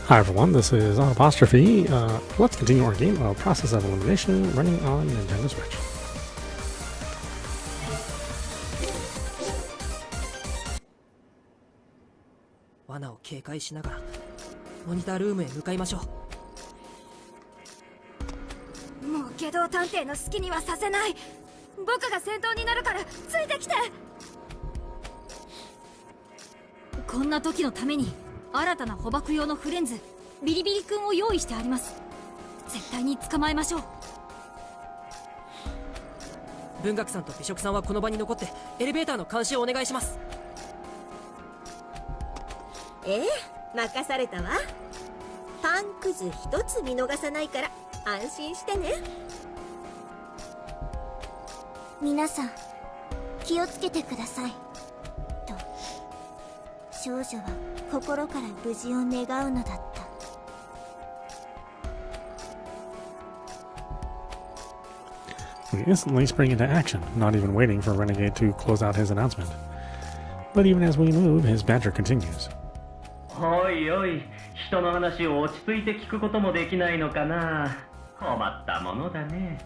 Hi everyone, this is audap. Let's continue our game of Process of Elimination running on Nintendo Switch. 罠を警戒しながらモニタールームへ向かいましょう。もう下道探偵の好きにはさせない。僕が先頭になるからついてきて。こんな時のために新たな捕獲用のフレンズビリビリ君を用意してあります。絶対に捕まえましょう。文学さんと美食さんはこの場に残ってエレベーターの監視をお願いします。任されたわ。パンくず一つ見逃さないから安心してね。皆さん気をつけてくださいと、少女は心から無事を願うのだった。We instantly spring into action, not even waiting for Renegade to close out his announcement. But even as we move, his banter continues. おいおい、人の話を落ち着いて聞くこともできないのかな。困ったものだね。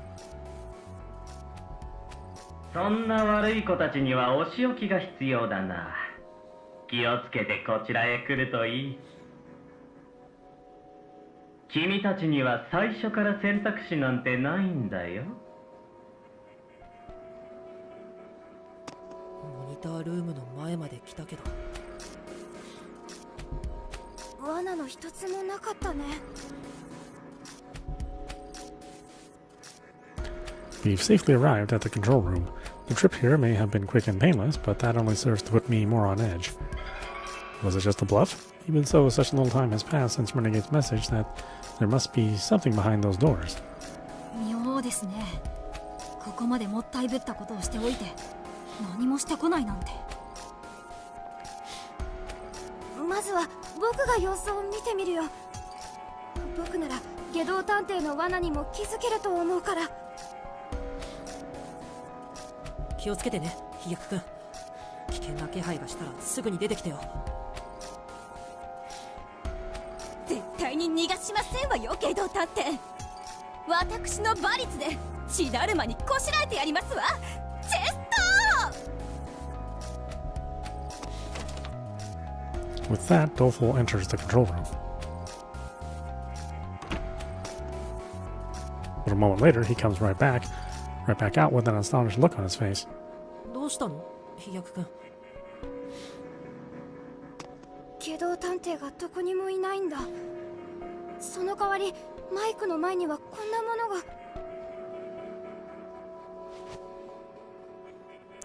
そんな悪い子たちにはお仕置きが必要だな。気をつけてこちらへ来るといい。君たちには最初から選択肢なんてないんだよ。モニタールームの前まで来たけど罠の一つもなかったね。We've safely arrived at the control room. The trip here may have been quick and painless, but that only serves to put me more on edge. Was it just a bluff? Even so, such little time has passed since Renegade's message that there must be something behind those doors. 妙ですね。ここまでもったいぶったことをしておいて何もしてこないなんて。まずは僕が様子を見てみるよ。僕なら下道探偵の罠にも気づけると思うから。気をつけてね、飛躍くん。危険な気配がしたらすぐに出てきてよ。絶対に逃がしませんわよ、下道探偵。私の馬力で血だるまにこしらえてやりますわ。チェストWith that, Doful enters the control room. But a moment later, he comes right back out with an astonished look on his face. どうしたの、飛躍くん。下道探偵がどこにもいないんだ。その代わりマイクの前にはこんなものが。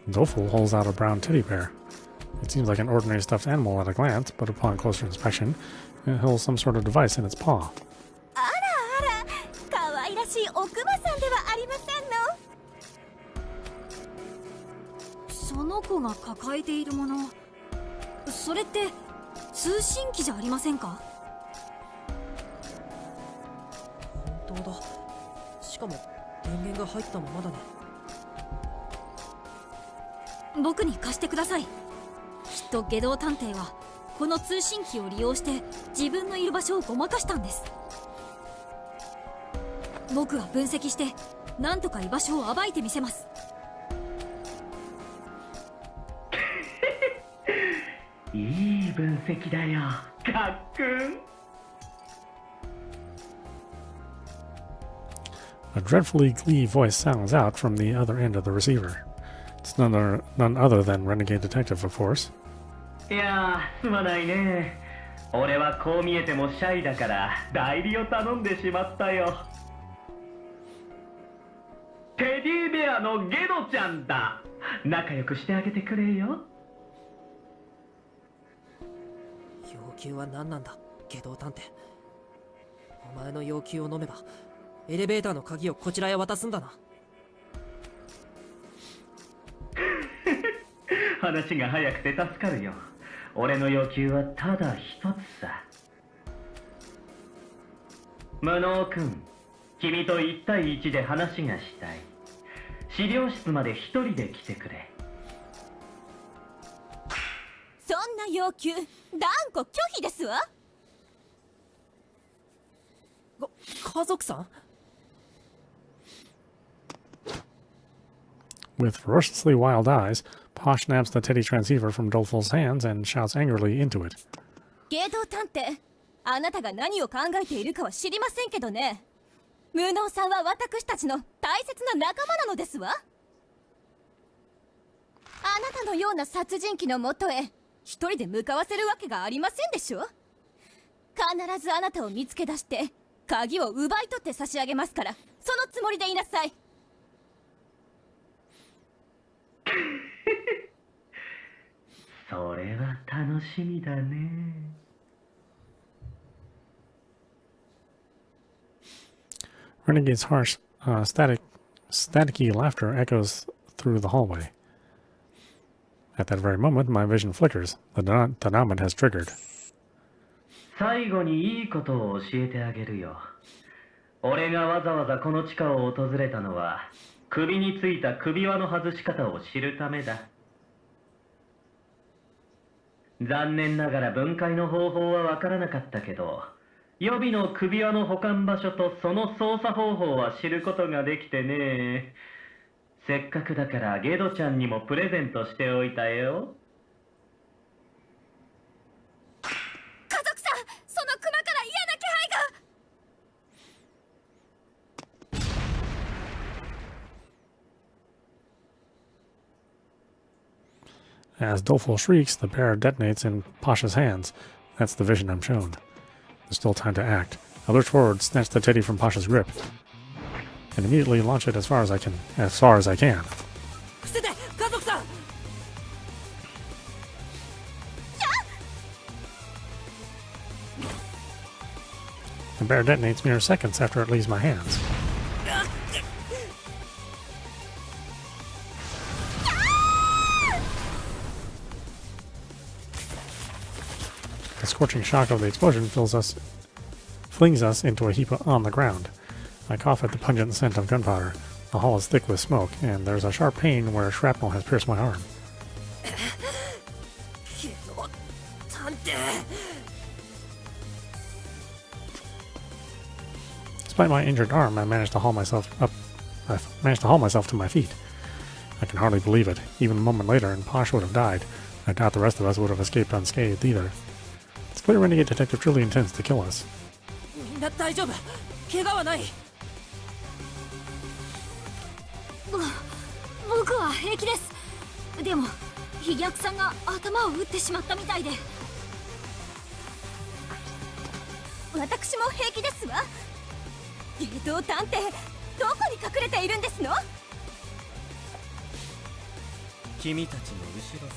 Doful holds out a brown teddy bear. It seems like an ordinary stuffed animal at a glance, but upon closer inspection, it holds some sort of device in its paw. あらあら、可愛らしいおクマさんではありませんの。その子が抱えているもの、それって通信機じゃありませんか。本当だ。しかも電源が入ったままだね。僕に貸してください。きっと下道探偵はこの通信機を利用して自分のいる場所をごまかしたんです。僕は分析してなんとか居場所を暴いてみせます。いい分析だよ、かっくん。A dreadfully glee voice sounds out from the other end of the receiver. It's none other than Renegade Detective, of course. いやー、すまないね。俺はこう見えてもシャイだから代理を頼んでしまったよ。テディベアのゲドちゃんだ。仲良くしてあげてくれよ。要求は何なんだ、下道探偵。お前の要求を飲めばエレベーターの鍵をこちらへ渡すんだな。話が早くて助かるよ。俺の要求はただ一つさ。無能くん、君と1対1で話がしたい。資料室まで一人で来てくれ。そんな要求断固拒否ですわ。家族さん With ferociously wild eyes, Posh snaps the teddy transceiver from Doleful's hands and shouts angrily into it. 芸道探偵、あなたが何を考えているかは知りませんけどね。無能さんは私たちの大切な仲間なのですわ。あなたのような殺人鬼のもとへ一人で向かわせるわけがありませんでしょ。必ずあなたを見つけ出して鍵を奪い取って差し上げますから、そのつもりでいなさい。それは楽しみだね。Renegade's harsh, staticky laughter echoes through the hallway. At that very moment, my vision flickers. The denouement has triggered. 最後にいいことを教えてあげるよ。俺がわざわざこの地下を訪れたのは、首についた首輪の外し方を知るためだ。残念ながら分解の方法はわからなかったけど、予備の首輪の保管場所とその操作方法は知ることができてね。せっかくだからゲドちゃんにもプレゼントしておいたよ。家族さん、その熊から嫌な気配が。As Doleful shrieks, the bear detonates in Pasha's hands. That's the vision I'm shown. There's still time to act. I lurch forward, snatch the teddy from Pasha's grip, and immediately launch it as far as I can. 伏せて、家族さん。The bear detonates mere seconds after it leaves my hands. The scorching shock of the explosion flings us into a heap on the ground. I cough at the pungent scent of gunpowder. The hall is thick with smoke, and there's a sharp pain where shrapnel has pierced my arm. けど探偵。 Despite my injured arm, I managed to haul myself to my feet. I can hardly believe it. Even a moment later, and Posh would have died. I doubt the rest of us would have escaped unscathed either. It's clear Renegade Detective truly intends to kill us. みんな大丈夫。怪我はない。僕は平気です。でも飛脚さんが頭を打ってしまったみたいで。私も平気ですわ。芸道探偵、どこに隠れているんですの？君たちの後ろさ。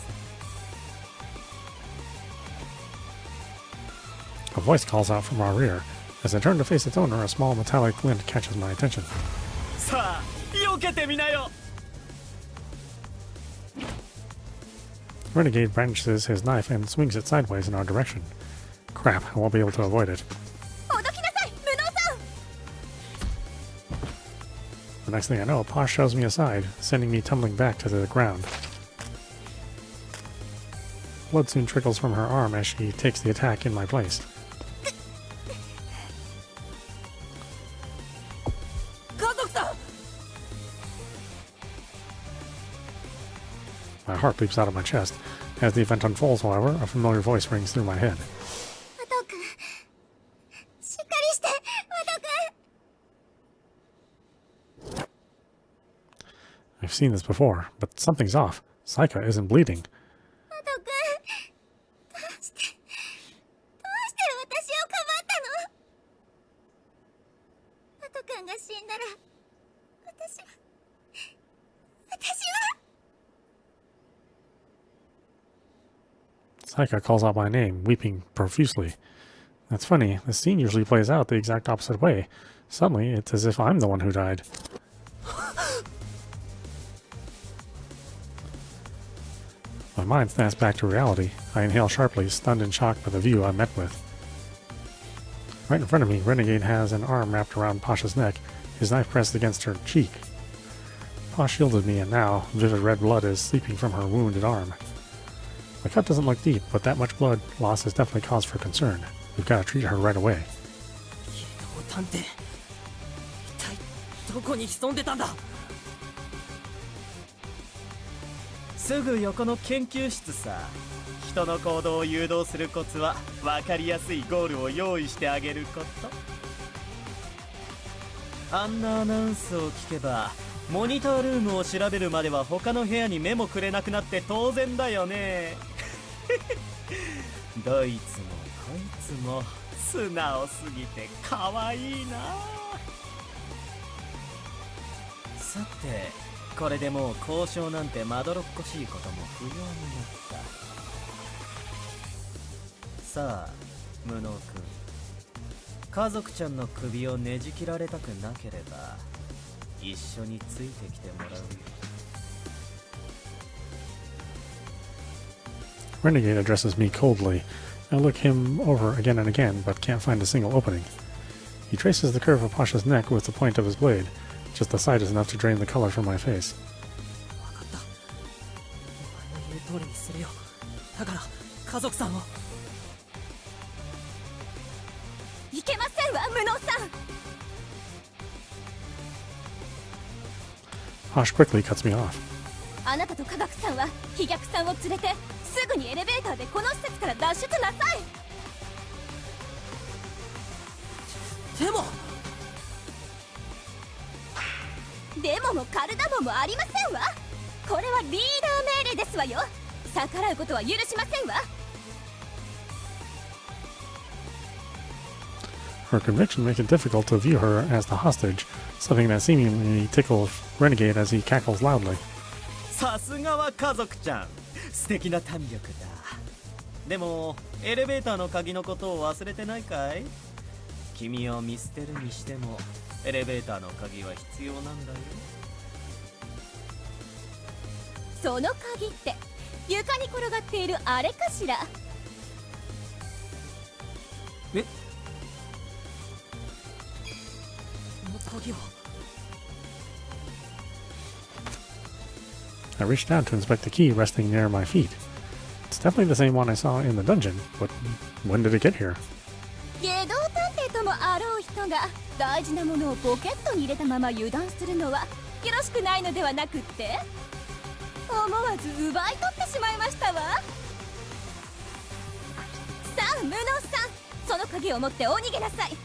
A voice calls out from our rear. As I turn to face its owner, a small metallic glint catches my attention. さあ、避けてみなよ。 Renegade brandishes his knife and swings it sideways in our direction. Crap, I won't be able to avoid it. おどきなさい、無能さん。 The next thing I know, Posh shoves me aside, sending me tumbling back to the ground. Blood soon trickles from her arm as she takes the attack in my place. 家族さん。 My heart leaps out of my chest. As the event unfolds, however, a familiar voice rings through my head. ワト君、しっかりして、ワト君。 I've seen this before, but something's off. Saika isn't bleeding. ワト君、どうして私をかばったの？ワト君が死んだら、私は。 Saika calls out my name, weeping profusely. That's funny, the scene usually plays out the exact opposite way. Suddenly, it's as if I'm the one who died. My mind snaps back to reality. I inhale sharply, stunned and shocked by the view I'm met with. Right in front of me, Renegade has an arm wrapped around Pasha's neck, his knife pressed against her cheek. Posh shielded me, and now, vivid red blood is seeping from her wounded arm. The cut doesn't look deep, but that much blood loss is definitely cause for concern. We've got to treat her right away. けど探偵、一体どこに潜んでたんだ。すぐ横の研究室さ。人の行動を誘導するコツは分かりやすいゴールを用意してあげること。あんなアナウンスを聞けばモニタールームを調べるまでは他の部屋に目もくれなくなって当然だよね。どいつもこいつも素直すぎて可愛いな。さてこれでもう交渉なんてまどろっこしいことも不要になった。さあ無能くん、家族ちゃんの首をねじ切られたくなければ一緒についてきてもらうよ。Renegade addresses me coldly. I look him over again and again, but can't find a single opening. He traces the curve of Pasha's neck with the point of his blade. Just the sight is enough to drain the color from my face. 分かった。お前の言う通りにするよ。だから家族さんを。いけませんわ、無能さん。Posh quickly cuts me off. あなたと科学さんは飛脚さんを連れてすぐにエレベーターでこの施設から脱出なさい。でもでももカルダモンもありませんわ。これはリーダー命令ですわよ。逆らうことは許しませんわ。Her conviction makes it difficult to view her as the hostage, something that seemingly tickles Renegade as he cackles loudly. さすがは家族ちゃん、素敵な胆力だ。でもエレベーターの鍵のことを忘れてないかい？君を見捨てるにしてもエレベーターの鍵は必要なんだよ。その鍵って床に転がっているあれかしら。え、この鍵を。I reached out to inspect the key resting near my feet. It's definitely the same one I saw in the dungeon, but when did it get here? 下道探偵ともあろう人が大事なものをポケットに入れたまま油断するのはよろしくないのではなくって、思わず奪い取ってしまいましたわ。さあ無能さん、その鍵を持ってお逃げなさい。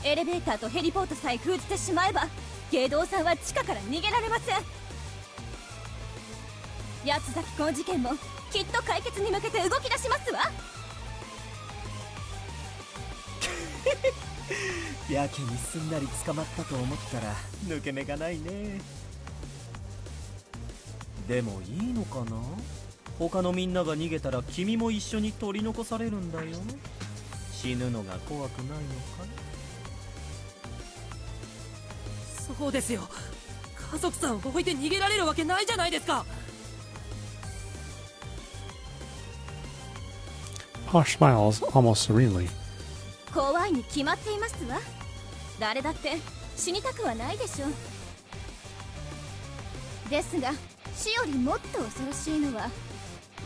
エレベーターとヘリポートさえ封じてしまえば下道さんは地下から逃げられません。八つ崎港事件もきっと解決に向けて動き出しますわ。やけにすんなり捕まったと思ったら抜け目がないね。でもいいのかな？他のみんなが逃げたら君も一緒に取り残されるんだよ。死ぬのが怖くないのかい？そうですよ。家族さんを置いて逃げられるわけないじゃないですか。Posh smiles almost serenely. 怖いに決まっていますわ。誰だって死にたくはないでしょう。ですが死よりもっと恐ろしいのは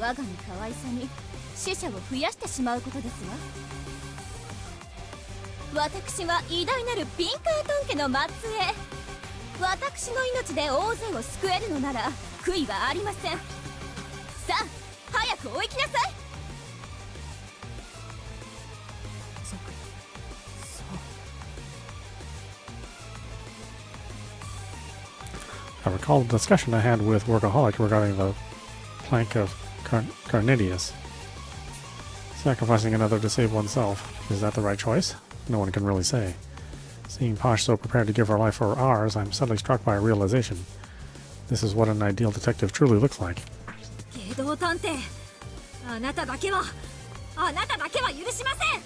我が身可愛さに死者を増やしてしまうことですわ。私は偉大なるピンカートン家の末裔。私の命で大勢を救えるのなら悔いはありません。さあ早くお行きなさい。I recall the discussion I had with Workaholic regarding the plank of Carnidius. Sacrificing another to save oneself. Is that the right choice? No one can really say. Seeing Posh so prepared to give her life for ours, I'm suddenly struck by a realization. This is what an ideal detective truly looks like. 下道探偵、あなただけは許しません。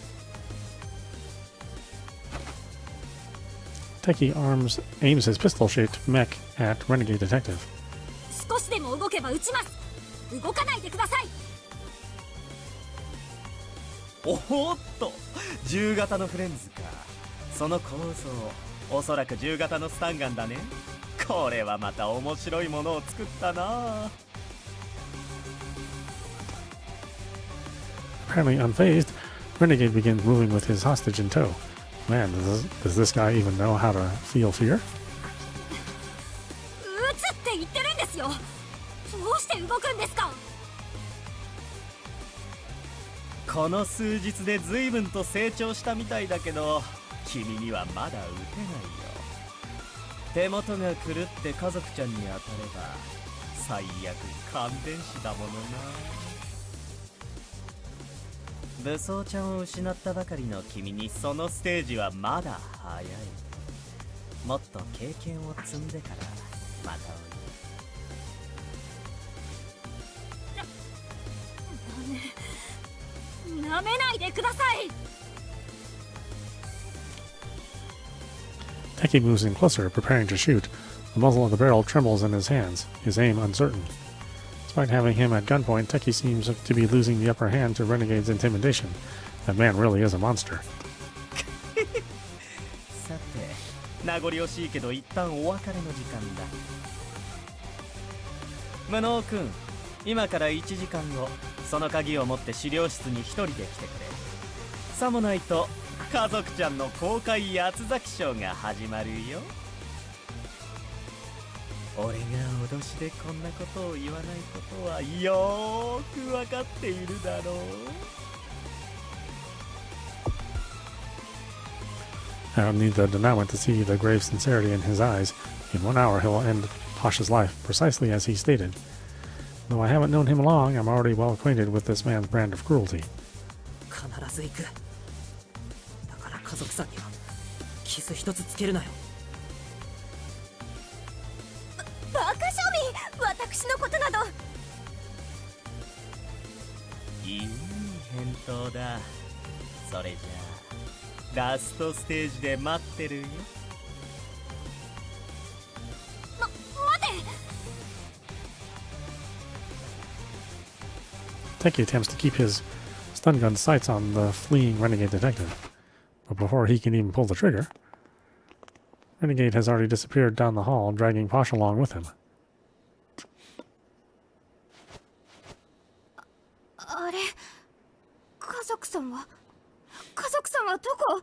Teki aims his pistol-shaped mech at Renegade Detective. 少しでも動けば撃ちます。動かないでください。おっと、10型のフレンズか。その構造、おそらく10型のスタンガンだね。これはまた面白いものを作ったな。Apparently unfazed, Renegade begins moving with his hostage in tow. Man, does this guy even know how to feel fear? 撃つって言ってるんですよ。どうして動くんですか。この数日で随分と成長したみたいだけど、君にはまだ撃てないよ。手元が狂って家族ちゃんに当たれば最悪感電死だものな。武装ちゃんを失ったばかりの君にそのステージはまだ早い。もっと経験を積んでからまたおい。なめないでください。 Teki moves in closer, preparing to shoot. The muzzle of the barrel trembles in his hands, his aim uncertain. Despite having him at gunpoint, Teki seems to be losing the upper hand to Renegade's intimidation. That man really is a monster. さて、名残惜しいけど一旦お別れの時間だ。無能くん、今から1時間後、その鍵を持って資料室に一人で来てくれ。さもないと家族ちゃんの公開八つ咲きショーが始まるよ。俺が脅しでこんなことを言わないことはよーく分かっているだろう。I don't need the denouement to see the grave sincerity in his eyes. In 1 hour, he'll end Pasha's life, precisely as he stated. Though I haven't known him long, I'm already well acquainted with this man's brand of cruelty. 必ず行く。だから家族さんには傷一つつけるなよ。バカ庶民、私のことなど。いい返答だ。それじゃあラストステージで待ってるよ。待て。 Teki attempts to keep his stun gun sights on the fleeing renegade detective. But before he can even pull the trigger, Renegade has already disappeared down the hall, dragging Pasha along with him. あれ、家族さんはどこ？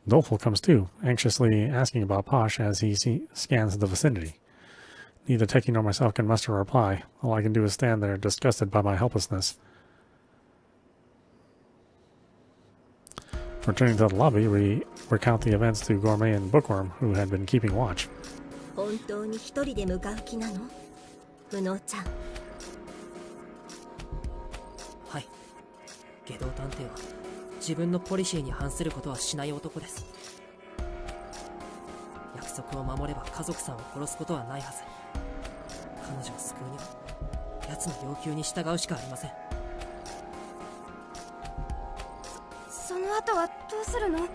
Doleful comes too, anxiously asking about Posh as he scans the vicinity. Neither Teki nor myself can muster a reply. All I can do is stand there, disgusted by my helplessness. Returning to the lobby, we recount the events to Gourmet and Bookworm, who had been keeping watch. 本当に一人で向かう気なの？無能ちゃん。はい。外道探偵は自分のポリシーに反することはしない男です。約束を守れば家族さんを殺すことはないはず。彼女を救うには奴の要求に従うしかありません。その後はどうするの？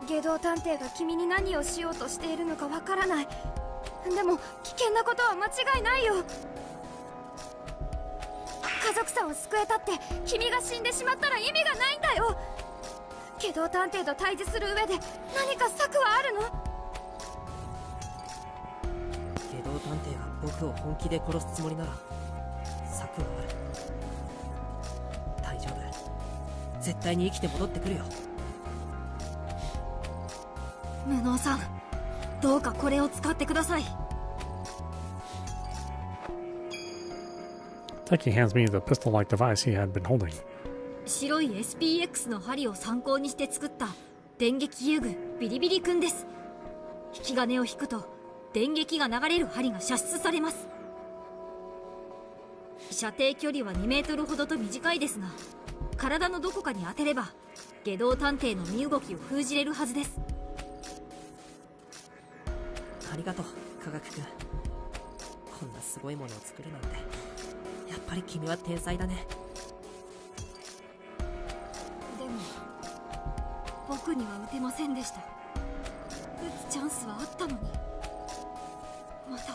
外道探偵が君に何をしようとしているのかわからない。でも危険なことは間違いないよ。家族さんを救えたって君が死んでしまったら意味がないんだよ。外道探偵と対峙する上で何か策はあるの？外道探偵が僕を本気で殺すつもりなら策はある。大丈夫。絶対に生きて戻ってくるよ。無能さん、どうかこれを使ってください。Teki hands me the pistol-like device he had been holding. 白い SPX の針を参考にして作った電撃遊具ビリビリ君です。引き金を引くと電撃が流れる針が射出されます。射程距離は2メートルほどと短いですが、体のどこかに当てれば外道探偵の身動きを封じれるはずです。ありがとう、科学君。こんなすごいものを作るなんて。やっぱり君は天才だね。でも僕には撃てませんでした。撃つチャンスはあったのに。また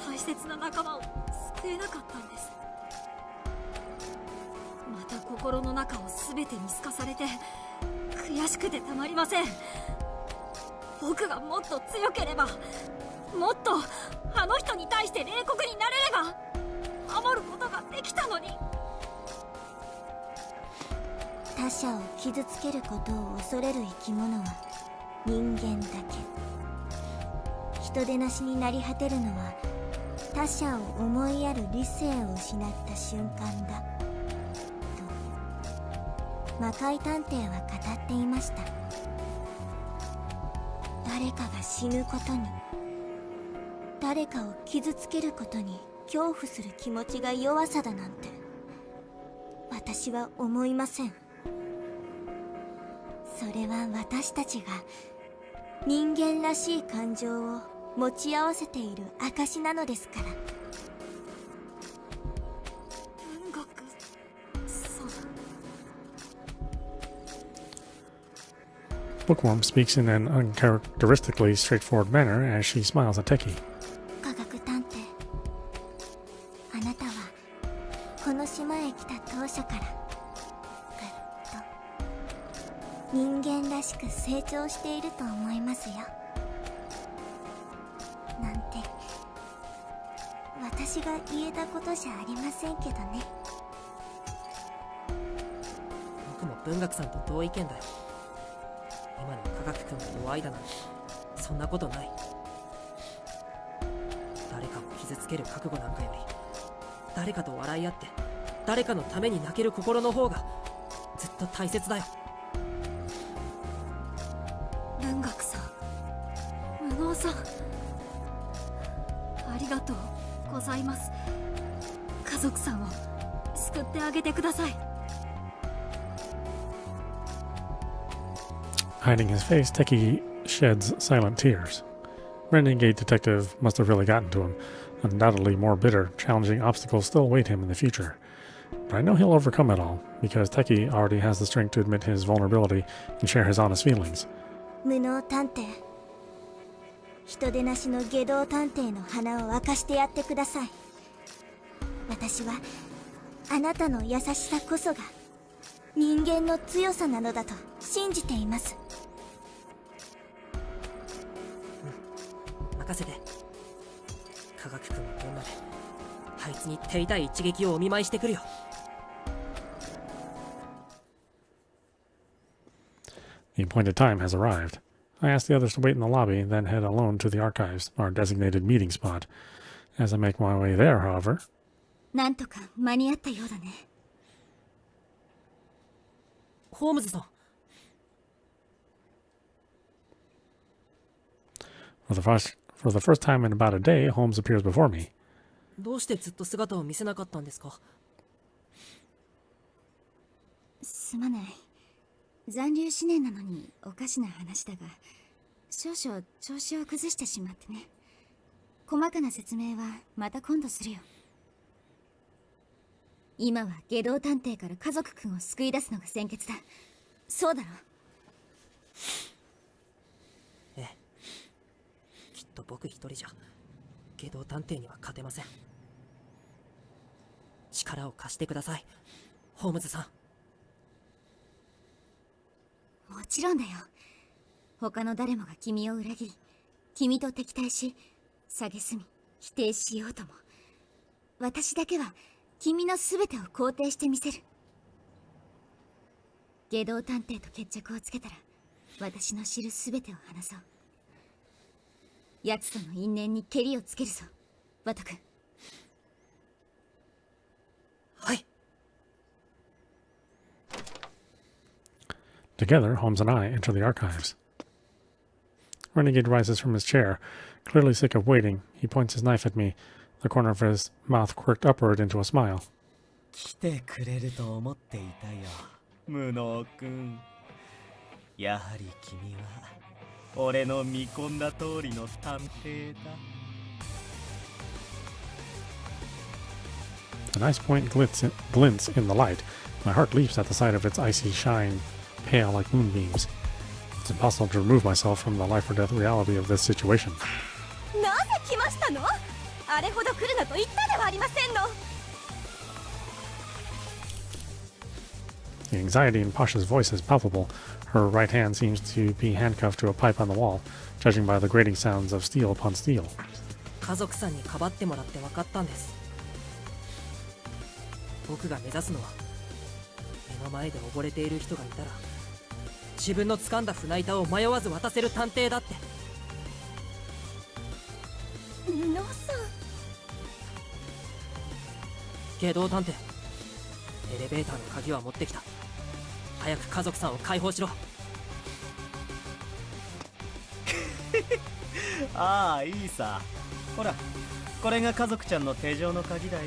大切な仲間を救えなかったんです。また心の中を全て見透かされて悔しくてたまりません。僕がもっと強ければ、もっとあの人に対して冷酷になれれば守ることができたのに。他者を傷つけることを恐れる生き物は人間だけ。人でなしになり果てるのは他者を思いやる理性を失った瞬間だと魔界探偵は語っていました。誰かが死ぬことに、誰かを傷つけることに恐怖する気持ちが弱さだなんて私は思いません。それは私たちが人間らしい感情を持ち合わせている証なのですから。文学さん。 Bookworm speaks in an uncharacteristically straightforward manner as she smiles at Teki. 科学探偵、あなたはこの島へ来た当初からぐっと人間らしく成長していると思いますよ。なんて私が言えたことじゃありませんけどね。僕も文学さんと同意見だよ。今の科学君が弱いだなんてそんなことない。誰かを傷つける覚悟なんかより誰かと笑い合って誰かのために泣ける心の方がずっと大切だよ。文学さん、無能さん、ありがとうございます。家族さんを救ってあげてください。 Hiding his face, Teki sheds silent tears. Renegade detective must have really gotten to him. Undoubtedly more bitter, challenging obstacles still await him in the future. But I know he'll overcome it all, because Teki already has the strength to admit his vulnerability and share his honest feelings. 無能探偵、人でなしの外道探偵の花を明かしてやってください。私はあなたの優しさこそが人間の強さなのだと信じています。任せて。科学君の分まであいつに手痛い一撃をお見舞いしてくるよ。The appointed time has arrived. I ask the others to wait in the lobby, then head alone to the archives, our designated meeting spot. As I make my way there, however... なんとか間に合ったようだね。ホームズさん。For the first time in about a day, Holmes appears before me. どうしてずっと姿を見せなかったんですか？すまない。残留思念なのにおかしな話だが、少々調子を崩してしまってね。細かな説明はまた今度するよ。今は外道探偵から家族くんを救い出すのが先決だ。そうだろ？ええ。きっと僕一人じゃ外道探偵には勝てません。力を貸してください、ホームズさん。もちろんだよ。他の誰もが君を裏切り、君と敵対し、蔑み、否定しようとも、私だけは君の全てを肯定してみせる。外道探偵と決着をつけたら、私の知る全てを話そう。奴との因縁にケリをつけるぞ、ワト君。はい。Together, Holmes and I enter the archives. Renegade rises from his chair. Clearly sick of waiting, he points his knife at me, the corner of his mouth quirked upward into a smile. 来てくれると思っていたよ、無能くん。やはり君は俺の見込んだ通りの探偵だ。The nice point glints in the light. My heart leaps at the sight of its icy shine, pale like moonbeams. It's impossible to remove myself from the life or death reality of this situation. なぜ来ましたの？あれほど来るなと言ったではありませんの。The anxiety in Pasha's voice is palpable. Her right hand seems to be handcuffed to a pipe on the wall, judging by the grating sounds of steel upon steel. 家族さんにかばってもらって分かったんです。僕が目指すのは目の前で溺れている人がいたら自分の掴んだ船板を迷わず渡せる探偵だって。ノさん。下道探偵、エレベーターの鍵は持ってきた。早く家族さんを解放しろ。ああ、いいさ。ほら、これが家族ちゃんの手錠の鍵だよ。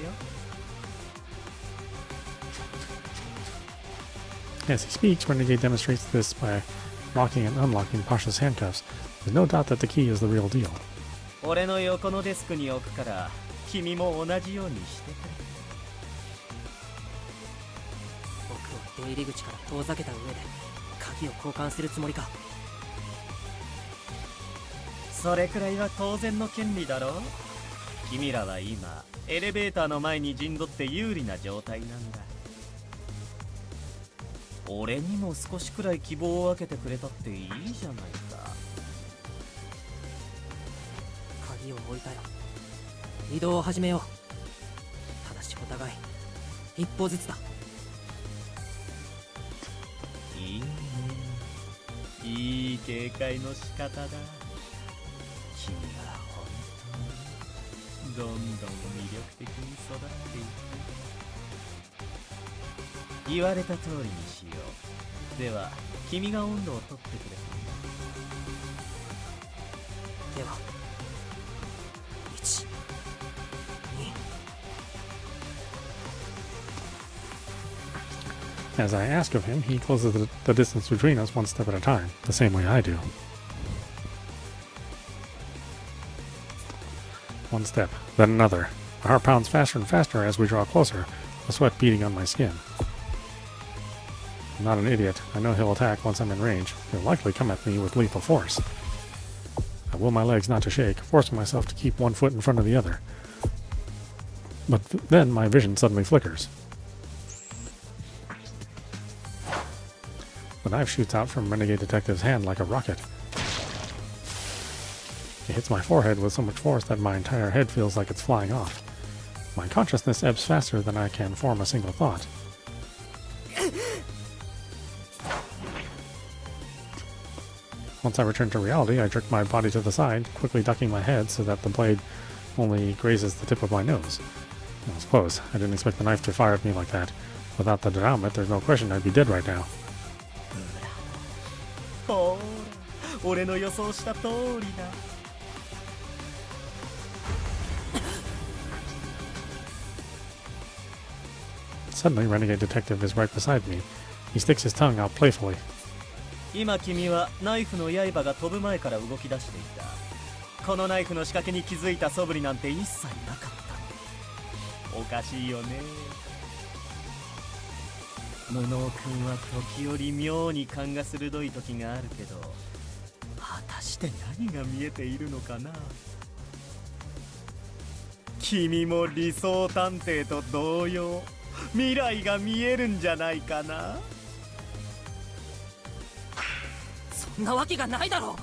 As he speaks, Renegade demonstrates this by locking and unlocking Pasha's handcuffs. There's no doubt that the key is the real deal. 俺の横のデスクに置くから、君も同じようにしてくれ。僕を出入り口から遠ざけた上で鍵を交換するつもりか。それくらいは当然の権利だろ。君らは今エレベーターの前に陣取って有利な状態なんだ。俺にも少しくらい希望を分けてくれたっていいじゃないか。鍵を置いたよ。移動を始めよう。ただしお互い一歩ずつだ。いいね。いい警戒の仕方だ。君は本当にどんどん魅力的に育っていく。言われた通りにしよう。では君が温度を取ってくれ。では1、2。As I ask of him, he closes the distance between us one step at a time, the same way I do. One step, then another. My heart pounds faster and faster as we draw closer, the sweat beating on my skin. I'm not an idiot. I know he'll attack once I'm in range. He'll likely come at me with lethal force. I will my legs not to shake, forcing myself to keep one foot in front of the other. But then my vision suddenly flickers. The knife shoots out from Renegade Detective's hand like a rocket. It hits my forehead with so much force that my entire head feels like it's flying off. My consciousness ebbs faster than I can form a single thought. Once I return to reality, I jerk my body to the side, quickly ducking my head so that the blade only grazes the tip of my nose. It was close. I didn't expect the knife to fire at me like that. Without the derailment, there's no question I'd be dead right now. ほら、俺の予想した通りだ。Suddenly, Renegade Detective is right beside me. He sticks his tongue out playfully. 今君はナイフの刃が飛ぶ前から動き出していた。このナイフの仕掛けに気づいた素振りなんて一切なかった。おかしいよね。無能君は時折妙に勘が鋭い時があるけど、果たして何が見えているのかな。君も理想探偵と同様、未来が見えるんじゃないかな。そんなわけがないだろ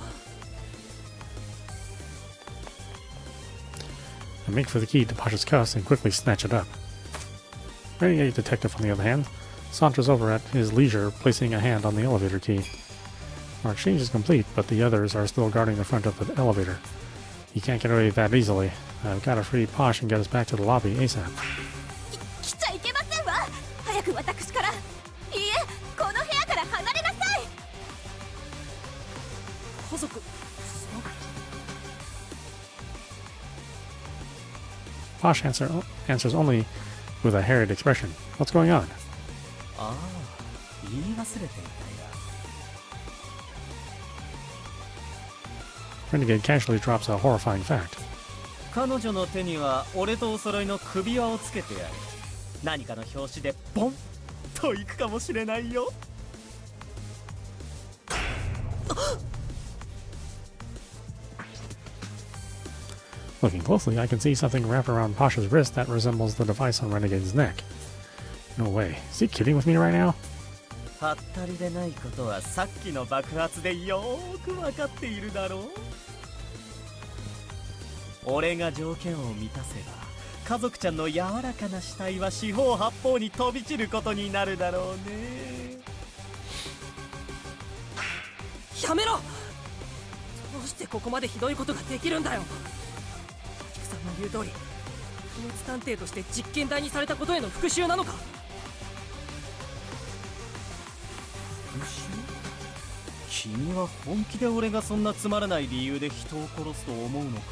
う。I make for the key to Pasha's cuffs and quickly snatch it up. Renegade Detective, on the other hand, saunters over at his leisure, placing a hand on the elevator key. Our exchange is complete, but the others are still guarding the front of the elevator. He can't get away that easily. I've got to free Posh and get us back to the lobby ASAP. 来ちゃいけませんわ。早く私から。いいえ、この部屋から離れなさい。家族。Posh answers only with a harried expression. What's going on? ああ、言い忘れていたよ。Renegade casually drops a horrifying fact. 彼女の手には俺とお揃いの首輪をつけてやる。何かの拍子でボンといくかもしれないよ。Looking closely, I can see something wrapped around Pasha's wrist that resembles the device on Renegade's neck. No way. Is he kidding with me right now? はったりでないことはさっきの爆発でよーくわかっているだろう。俺が条件を満たせば家族ちゃんの柔らかな死体は四方八方に飛び散ることになるだろうね。やめろ。どうしてここまでひどいことができるんだよ。菊さんの言う通り、不滅探偵として実験台にされたことへの復讐なのか。復讐？君は本気で俺がそんなつまらない理由で人を殺すと思うのか？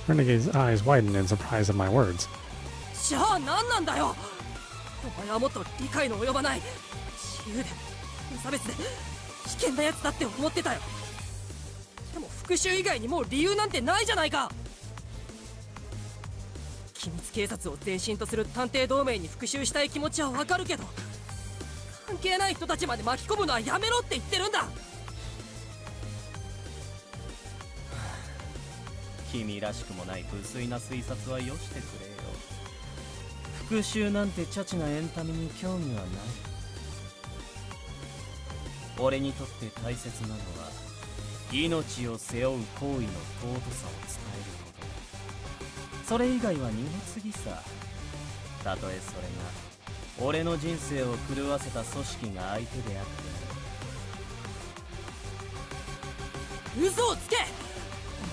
Renegade's eyes widen in surprise at my words. じゃあ何なんだよ。お前はもっと理解の及ばない自由で無差別で危険なやつだって思ってたよ。でも復讐以外にもう理由なんてないじゃないか。機密警察を前身とする探偵同盟に復讐したい気持ちはわかるけど、関係ない人たちまで巻き込むのはやめろって言ってるんだ。君らしくもない無粋な推察はよしてくれよ。復讐なんてチャチなエンタメに興味はない。俺にとって大切なのは命を背負う行為の尊さを伝えること。それ以外は二の次さ。たとえそれが俺の人生を狂わせた組織が相手であっても。嘘をつけ。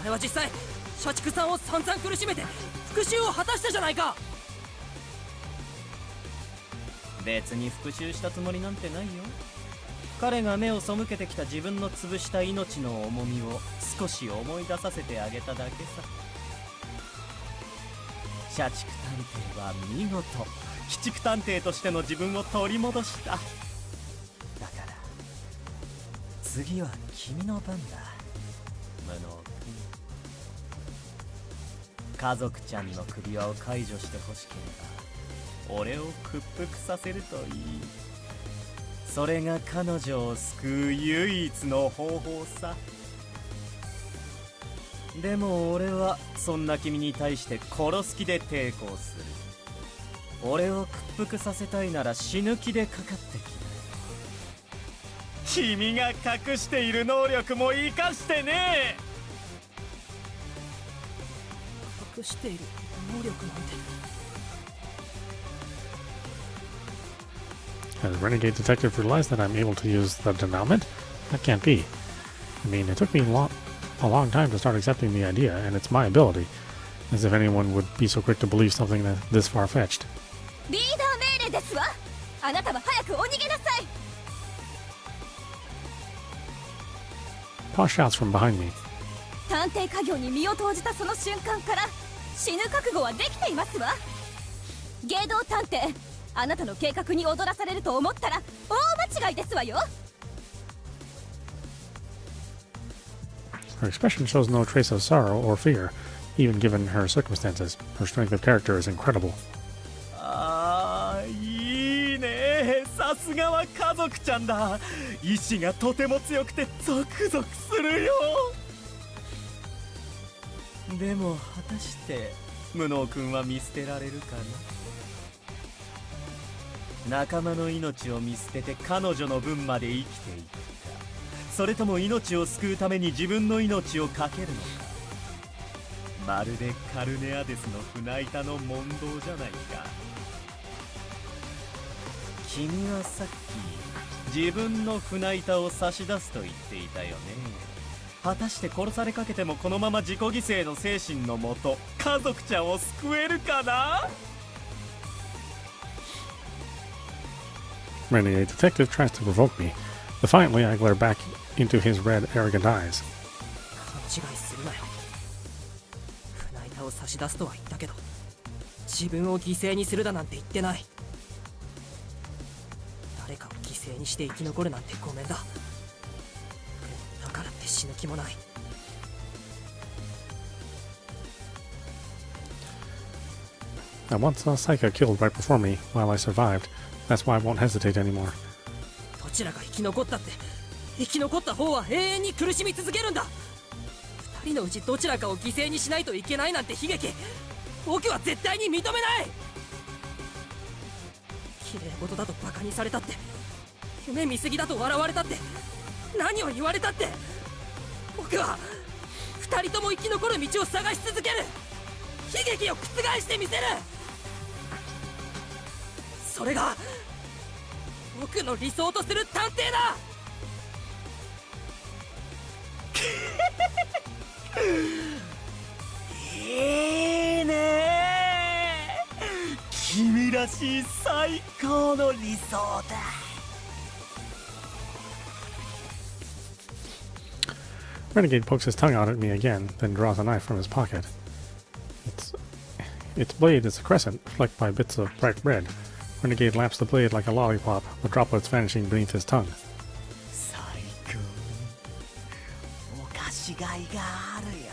お前は実際社畜さんを散々苦しめて復讐を果たしたじゃないか。別に復讐したつもりなんてないよ。彼が目を背けてきた自分の潰した命の重みを少し思い出させてあげただけさ。社畜探偵は見事鬼畜探偵としての自分を取り戻した。だから次は君の番だ、無能君。家族ちゃんの首輪を解除してほしければ俺を屈服させるといい。それが彼女を救う唯一の方法さ。でも俺はそんな君に対して殺す気で抵抗する。俺を屈服させたいなら死ぬ気でかかってきな。君が隠している能力も生かしてね。隠している能力なんて。Has Renegade Detective realized that I'm able to use the denouement? That can't be. I mean, it took me a long time to start accepting the idea, and it's my ability. As if anyone would be so quick to believe something this far-fetched. リーダー命令ですわ。あなたは早くお逃げなさい。Pa shouts from behind me. 探偵家業に身を投じたその瞬間から死ぬ覚悟はできていますわ。芸道探偵、あなたの計画に踊らされると思ったら大間違いですわよ。Her expression shows no trace of sorrow or fear, even given her circumstances. Her strength of character is incredible. あー、いいね。さすがは家族ちゃんだ。意志がとても強くてゾクゾクするよ。でも果たして無能君は見捨てられるかな。仲間の命を見捨てて彼女の分まで生きていくか、それとも命を救うために自分の命を懸けるのか。まるでカルネアデスの船板の問答じゃないか。君はさっき自分の船板を差し出すと言っていたよね。果たして殺されかけてもこのまま自己犠牲の精神のもと家族ちゃんを救えるかな。Renegade Detective tries to provoke me. Defiantly, I glare back into his red, arrogant eyes. 勘違いするなよ。船板を差し出すとは言ったけど、自分を犠牲にするだなんて言ってない。誰かを犠牲にして生き残るなんてごめんだ。だからって死ぬ気もない。I once saw Saika killed right before me while I survived. That's why I won't hesitate anymore. どちらが生き残ったって、生き残った方は永遠に苦しみ続けるんだ。二人のうちどちらかを犠牲にしないといけないなんて悲劇、僕は絶対に認めない。綺麗事だとバカにされたって、夢見すぎだと笑われたって、何を言われたって、僕は二人とも生き残る道を探し続ける。悲劇を覆してみせる。それが僕の理想とする探偵だ。いいね。君らしい最高の理想だ。Renegade pokes his tongue out at me again, then draws a knife from his pocket. Its blade is a crescent, flecked by bits of bright red. Renegade laps the blade like a lollipop, the droplets vanishing beneath his tongue. 最高。お菓子がいがあるよ。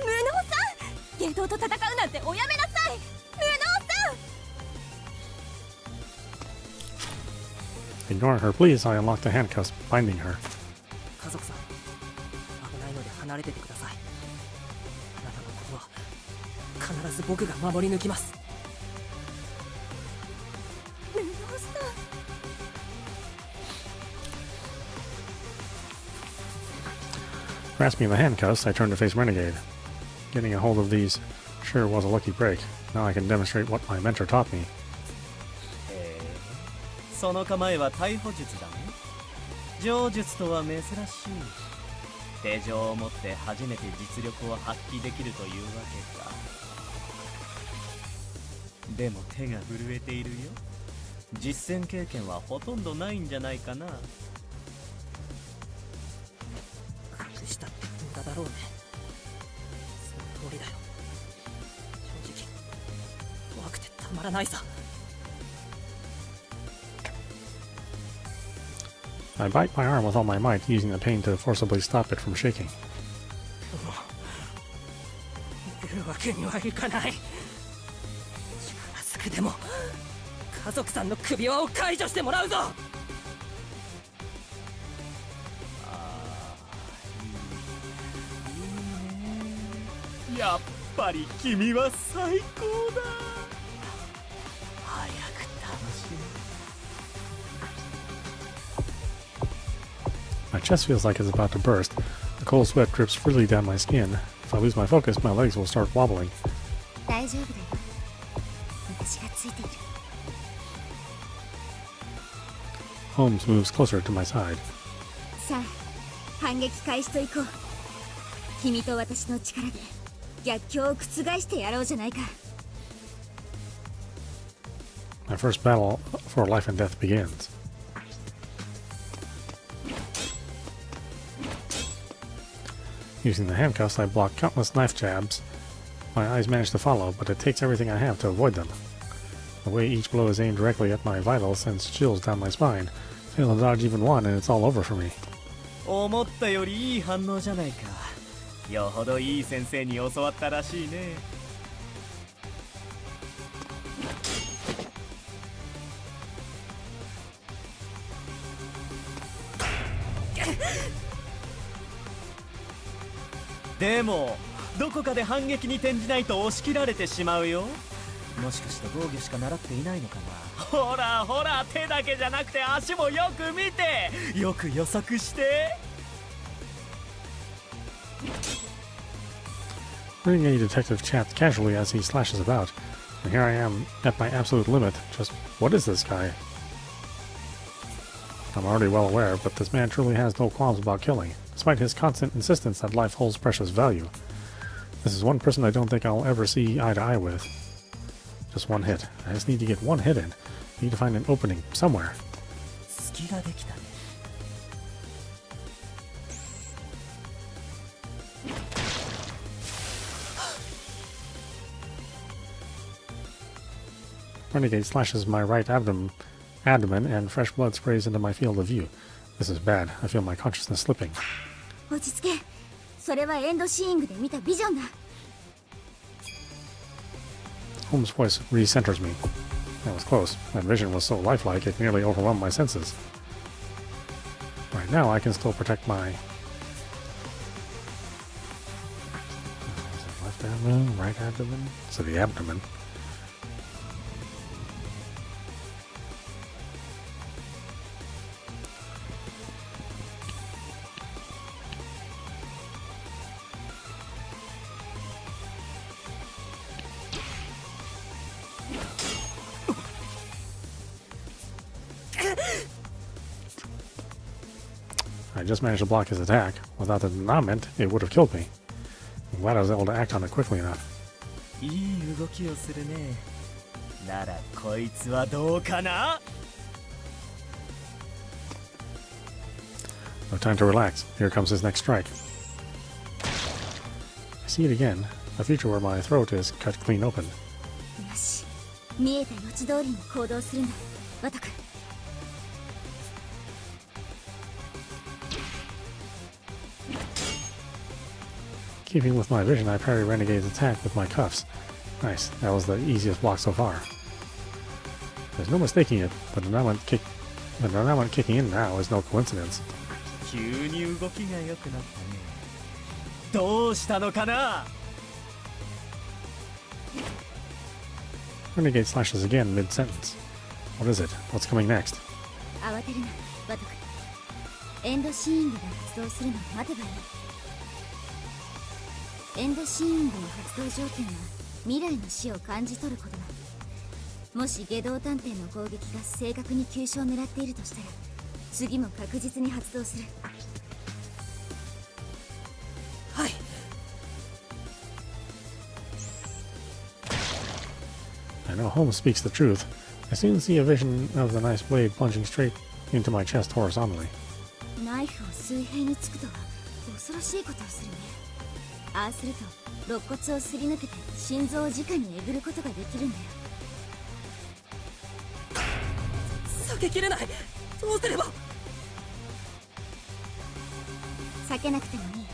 無能さん、ゲドと戦うなんておやめなさい。無能さん。 Ignoring her pleas, I unlock the handcuffs, binding her. 家族さん、危ないので離れててください。あなたのことは必ず僕が守り抜きます。無能さん。 Grasping the handcuffs, I turn to face Renegade. Getting a hold of these sure was a lucky break. Now I can demonstrate what my mentor taught me. その構えは逮捕術だね。上術とは珍しい。手錠を持って初めて実力を発揮できるというわけか。でも手が震えているよ。実戦経験はほとんどないんじゃないかな。隠したって無駄だろうね。その通りだよ。正直怖くてたまらないさ。I bite my arm with all my might, using the pain to forcibly stop it from shaking. 逃げるわけにはいかない。力ずくでも家族さんの首輪を解除してもらうぞ。いいね。やっぱり君は最高だ。早く楽しむ。My chest feels like it's about to burst. The cold sweat drips freely down my skin. If I lose my focus, my legs will start wobbling. 大丈夫だよ。私がついている。 Holmes moves closer to my side. さあ、反撃開始と行こう。君と私の力で逆境を覆してやろうじゃないか。 My first battle for life and death begins. Using the handcuffs, I block countless knife jabs. My eyes manage to follow, but it takes everything I have to avoid them. The way each blow is aimed directly at my vitals sends chills down my spine. Fail to dodge even one, and it's all over for me. 思ったよりいい反応じゃないか。よほどいい先生に教わったらしいね。でもどこかで反撃に転じないと押し切られてしまうよ。もしかして防御しか習っていないのかな。ほらほら、手だけじゃなくて足もよく見て、よく予測して。 Renegade detective chats casually as he slashes about, and here I am at my absolute limit. Just what is this guy? I'm already well aware, but this man truly has no qualms about killing, despite his constant insistence that life holds precious value. This is one person I don't think I'll ever see eye to eye with. Just one hit. I just need to get one hit in. Need to find an opening somewhere. 隙ができたね。 Renegade slashes my right abdomen, and fresh blood sprays into my field of view. This is bad. I feel my consciousness slipping. 落ち着け。それはエンドシーイングで見たビジョンだ。 Holmes' voice recenters me. That was close. That vision was so lifelike it nearly overwhelmed my senses. Right now, I can still protect my left abdomen, right abdomen, so the abdomen. I just managed to block his attack. Without the denouement, it would have killed me. I'm glad I was able to act on it quickly enough. いい動きをするね。ならこいつはどうかな? No time to relax. Here comes his next strike. I see it again. A feature where my throat is cut clean open. よし、見えた予知通りに行動するんだ、ワト君。Keeping with my vision, I parry Renegade's attack with my cuffs. Nice. That was the easiest block so far. There's no mistaking it. The denouement kicking in now is no coincidence. 急に動きが良くなったね。どうしたのかな? Renegade slashes again mid-sentence. What is it? What's coming next? 慌てるな、ワト君。エンドシーングが発動するのを待てばいい。エンドシーングの発動条件は未来の死を感じ取ることだ。もし下道探偵の攻撃が正確に急所を狙っているとしたら、次も確実に発動する。はい。I know Holmes speaks the truth. I soon see a vision of the nice blade plunging straight into my chest horizontally. ナイフを水平につくとは恐ろしいことをするね。ああすると肋骨をすり抜けて心臓を直にえぐることができるんだよ。避けきれない。どうすれば。避けなくてもいい。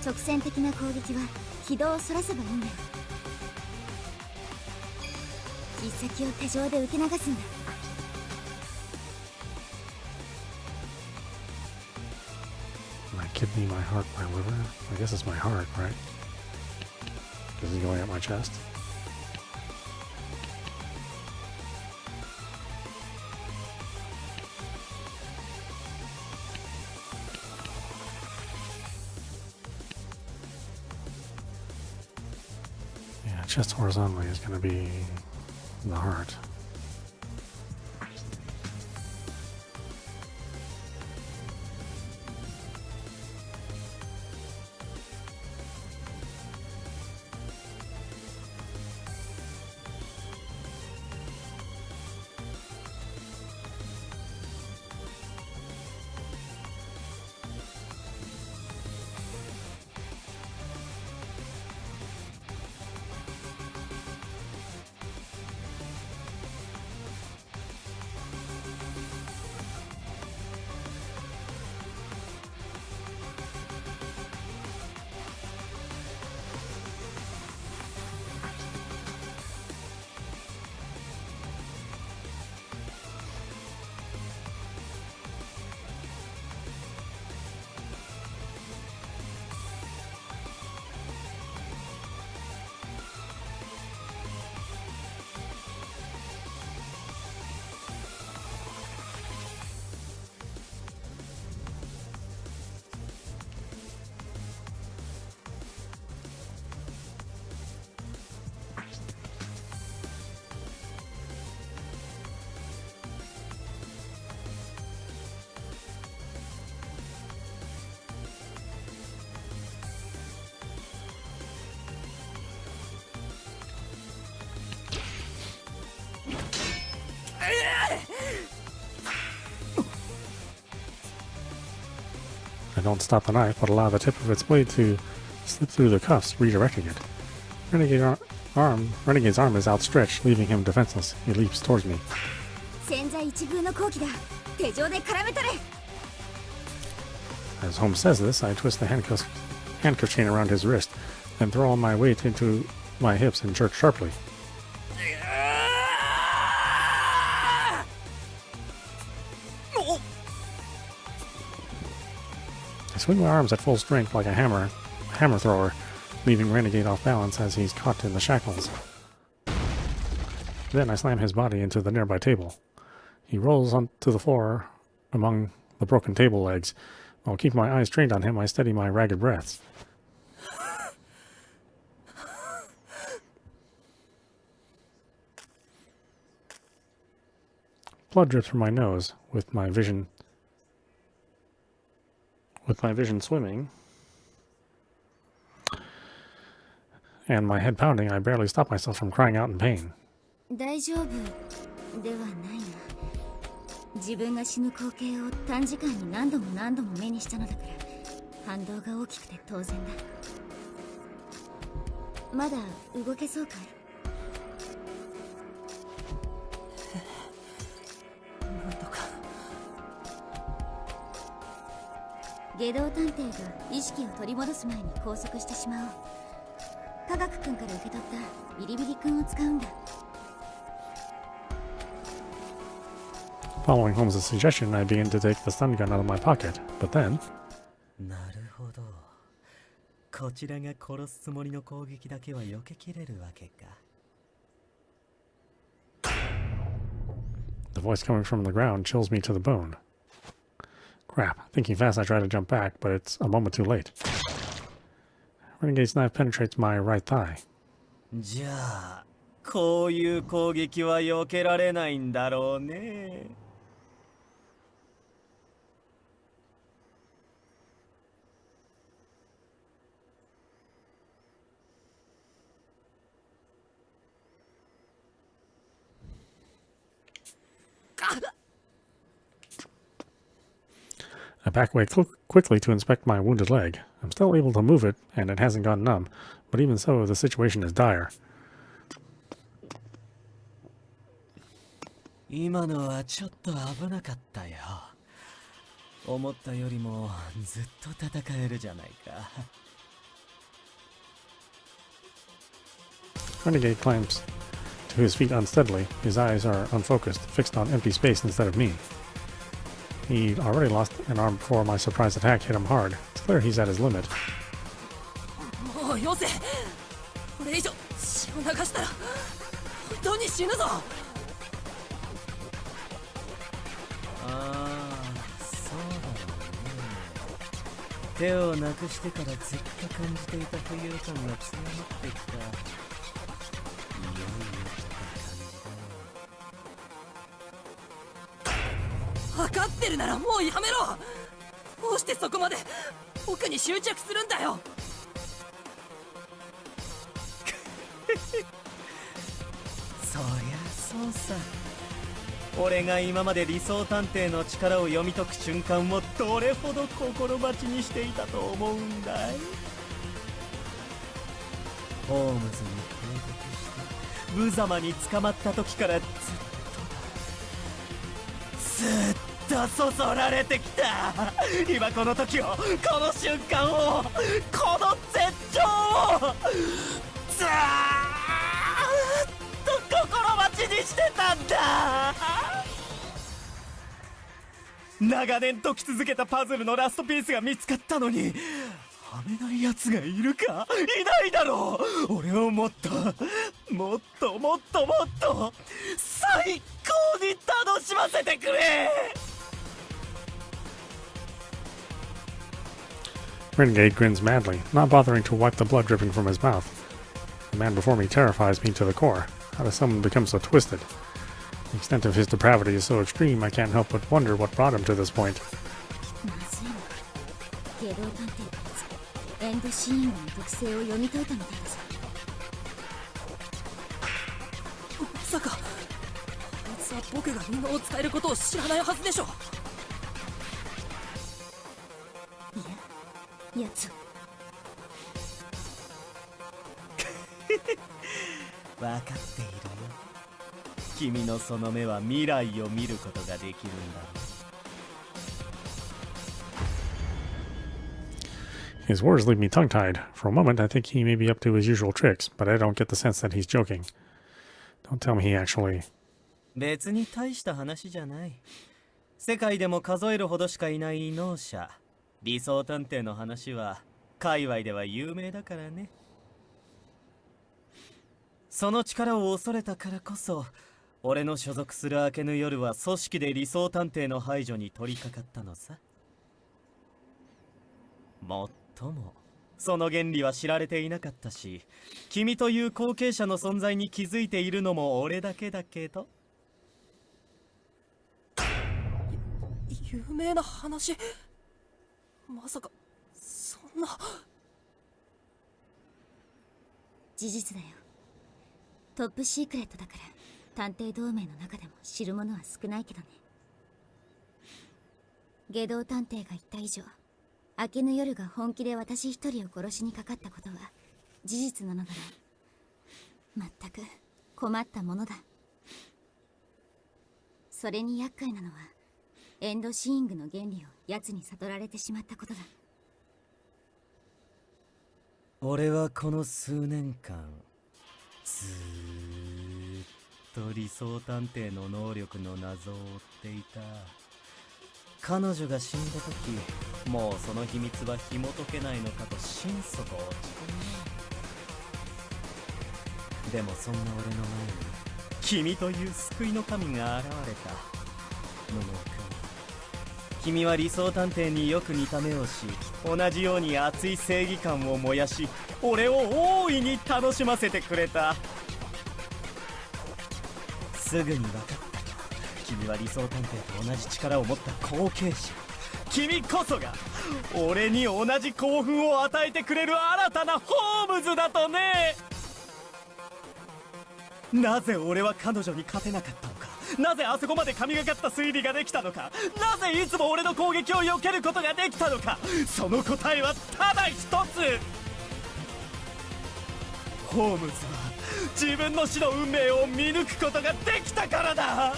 直線的な攻撃は軌道をそらせばいいんだよ。実績を手錠で受け流すんだ。My kidney, my heart, my liver. I guess it's my heart, right? This is going up my chest. Yeah, chest horizontally is going to be the heart. I don't stop the knife, but allow the tip of its blade to slip through the cuffs, redirecting it. Renegade's arm is outstretched, leaving him defenseless. He leaps towards me. 千載一遇の好機だ。手錠で絡め取れ。As Holmes says this, I twist the handcuff chain around his wrist, then throw all my weight into my hips and jerk sharply. I swing my arms at full strength like a hammer thrower, leaving Renegade off balance as he's caught in the shackles. Then I slam his body into the nearby table. He rolls onto the floor among the broken table legs. While keeping my eyes trained on him, I steady my ragged breaths. Blood drips from my nose, with my vision With my vision swimming and my head pounding, I barely stop myself from crying out in pain. 大丈夫ではないな。自分が死ぬ光景を短時間に何度も何度も目にしたのだから反動が大きくて当然だ。まだ動けそうかい？なんとか。外道探偵が意識を取り戻す前に拘束してしまおう。科学君から受け取ったビリビリ君を使うんだ。Following Holmes' suggestion, I begin to take the stun gun out of my pocket, but then... なるほど。こちらが殺すつもりの攻撃だけは避けきれるわけか。The voice coming from the ground chills me to the bone. Crap. Thinking fast, I try to jump back, but it's a moment too late. Renegade's knife penetrates my right thigh. じゃあ、こういう攻撃は避けられないんだろうね。I back away quickly to inspect my wounded leg. I'm still able to move it, and it hasn't gone numb, but even so, the situation is dire. 今のはちょっと危なかったよ。思ったよりもずっと戦えるじゃないか。Renegade climbs to his feet unsteadily. His eyes are unfocused, fixed on empty space instead of me. He'd already lost an arm before my surprise attack hit him hard. It's clear he's at his limit. もうよせ。これ以上血を流したら本当に死ぬぞ。ああ、そうだろうね。手をなくしてからずっと感じていた浮遊感が強まってきた。いよいよ分かってるならもうやめろ。どうしてそこまで僕に執着するんだよ。そりゃそうさ。俺が今まで理想探偵の力を読み解く瞬間をどれほど心待ちにしていたと思うんだい。ホームズに警告して無様に捕まった時からずっとそそられてきた。今この時を、この瞬間を、この絶頂をずーっと心待ちにしてたんだ。長年解き続けたパズルのラストピースが見つかったのに、はめない奴がいるか？いないだろう。俺をもっともっともっともっと最高に楽しませてくれ。Renegade grins madly, not bothering to wipe the blood dripping from his mouth. The man before me terrifies me to the core. How does someone become so twisted? The extent of his depravity is so extreme, I can't help but wonder what brought him to this point. まずいな。外道探偵のやつエンドシーンの特性を読み解いたみたいだぞ。まさかあいつは僕が布を使えることを知らないはずでしょ。いや、やつ分かっているよ。君のその目は未来を見ることができるんだろう。His words leave me tongue-tied. For a moment, I think he may be up to his usual tricks, but I don't get the sense that he's joking. Don't tell me he actually... 別に大した話じゃない。世界でも数えるほどしかいない異能者。理想探偵の話は界隈では有名だからね。その力を恐れたからこそ、俺の所属する明けぬ夜は組織で理想探偵の排除に取り掛かったのさ。もっともその原理は知られていなかったし、君という後継者の存在に気づいているのも俺だけだけど。有名な話。まさかそんな。事実だよ。トップシークレットだから探偵同盟の中でも知る者は少ないけどね。外道探偵が言った以上、明けぬ夜が本気で私一人を殺しにかかったことは事実なのだろう。まったく困ったものだ。それに厄介なのはエンドシーイングの原理を奴に悟られてしまったことだ。俺はこの数年間ずーっと理想探偵の能力の謎を追っていた。彼女が死んだ時、もうその秘密は紐解けないのかと心底落ち込んだ。でもそんな俺の前に君という救いの神が現れた。無能君、君は理想探偵によく似た目をし、同じように熱い正義感を燃やし、俺を大いに楽しませてくれた。すぐに分かった。君は理想探偵と同じ力を持った後継者。君こそが俺に同じ興奮を与えてくれる新たなホームズだとね。なぜ俺は彼女に勝てなかったのか。なぜあそこまで神がかった推理ができたのか。なぜいつも俺の攻撃を避けることができたのか。その答えはただ一つ。ホームズは自分の死の運命を見抜くことができたからだ。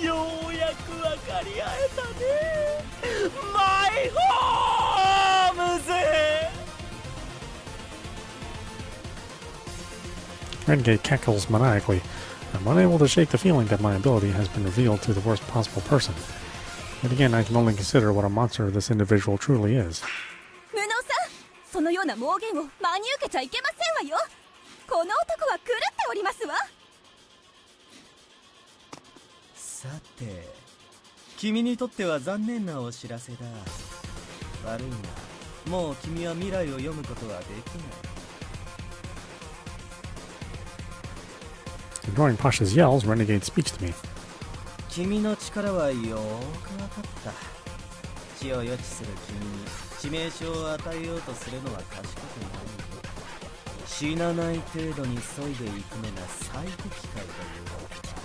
ようやく分かり合えたね、マイホームズ。Renegade cackles maniacally. I'm unable to shake the feeling that my ability has been revealed to the worst possible person. Yet again, I can only consider what a monster this individual truly is. 無能さん、そのような妄言を真に受けちゃいけませんわよ。この男は狂っておりますわ。さて、君にとっては残念なお知らせだ。悪いが、もう君は未来を読むことはできない。Ignoring Pasha's yells, Renegade speaks to me. 君の力はよーく分かった。死を予知する君に致命傷を与えようとするのは賢くない。死なない程度に削いでいくのが最適解というわけだ。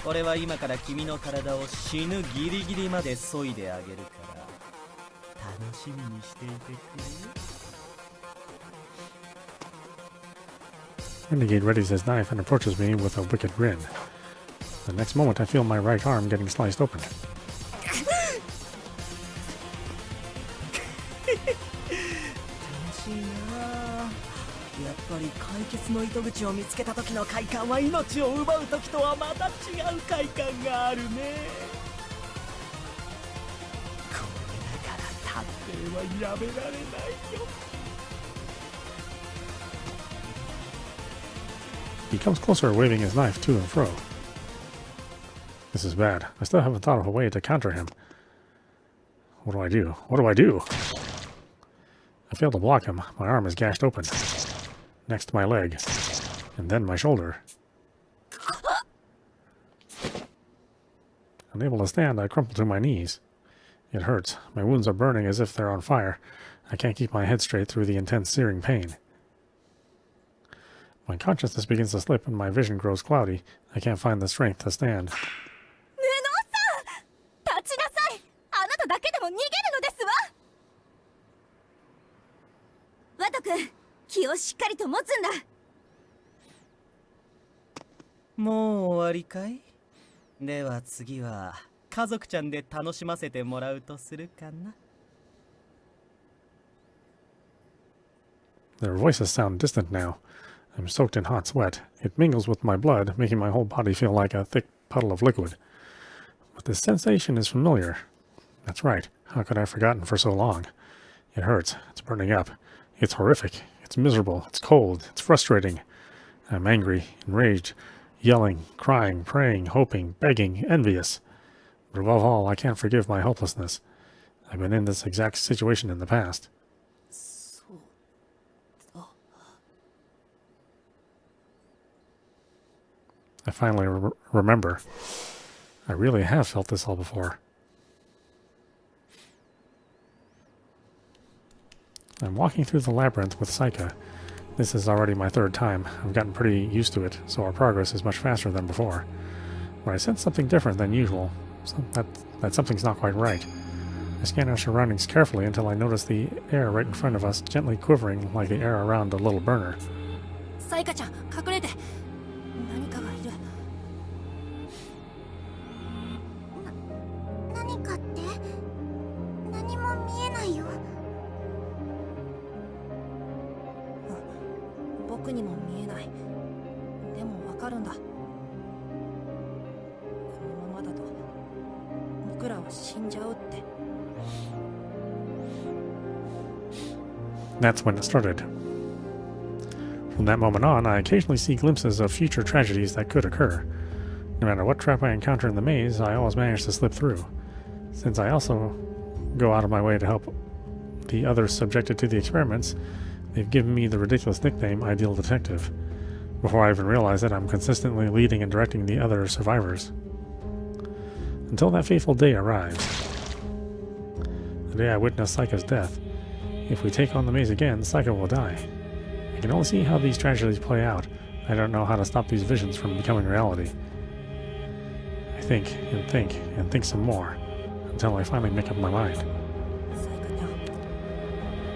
俺は今から君の体を死ぬギリギリまで削いであげるから楽しみにしていてくれ。Renegade readies his knife and approaches me with a wicked grin. The next moment, I feel my right arm getting sliced open. やっぱり解決の糸口を見つけた時の快感は命を奪う時とはまた違う快感があるね。これだから探偵はやめられないよ。He comes closer, waving his knife to and fro. This is bad. I still haven't thought of a way to counter him. What do I do? What do I do? I fail to block him. My arm is gashed open. Next to my leg. And then my shoulder. Unable to stand, I crumple to my knees. It hurts. My wounds are burning as if they're on fire. I can't keep my head straight through the intense searing pain. My consciousness begins to slip and my vision grows cloudy. I can't find the strength to stand. 無能さん、立ちなさい。あなただけでも逃げるのですわ。ワト君、気をしっかりと持つんだ。もう終わりかい？では次は家族ちゃんで楽しませてもらうとするかな。Their voices sound distant now. I'm soaked in hot sweat. It mingles with my blood, making my whole body feel like a thick puddle of liquid. But this sensation is familiar. That's right. How could I have forgotten for so long? It hurts. It's burning up. It's horrific. It's miserable. It's cold. It's frustrating. I'm angry, enraged, yelling, crying, praying, hoping, begging, envious. But above all, I can't forgive my helplessness. I've been in this exact situation in the past. I finally remember. I really have felt this all before. I'm walking through the labyrinth with Saika. This is already my third time. I've gotten pretty used to it, so our progress is much faster than before. But I sense something different than usual. That something's not quite right. I scan our surroundings carefully until I notice the air right in front of us gently quivering like the air around a little burner. サイカちゃん、隠れて。何かがいる。何かって何も見えないよ。僕にも見えない。でもわかるんだ。このままだと僕らは死んじゃうって。That's when it started. From that moment on, I occasionally see glimpses of future tragedies that could occur. No matter what trap I encounter in the maze, I always manage to slip through. Since I also go out of my way to help the others subjected to the experiments, they've given me the ridiculous nickname Ideal Detective. Before I even realize it, I'm consistently leading and directing the other survivors. Until that fateful day arrives. The day I witnessed Saika's death. If we take on the maze again, Saika will die. I can only see how these tragedies play out. I don't know how to stop these visions from becoming reality. I think and think and think some more, until I finally make up my mind. サイカちゃん、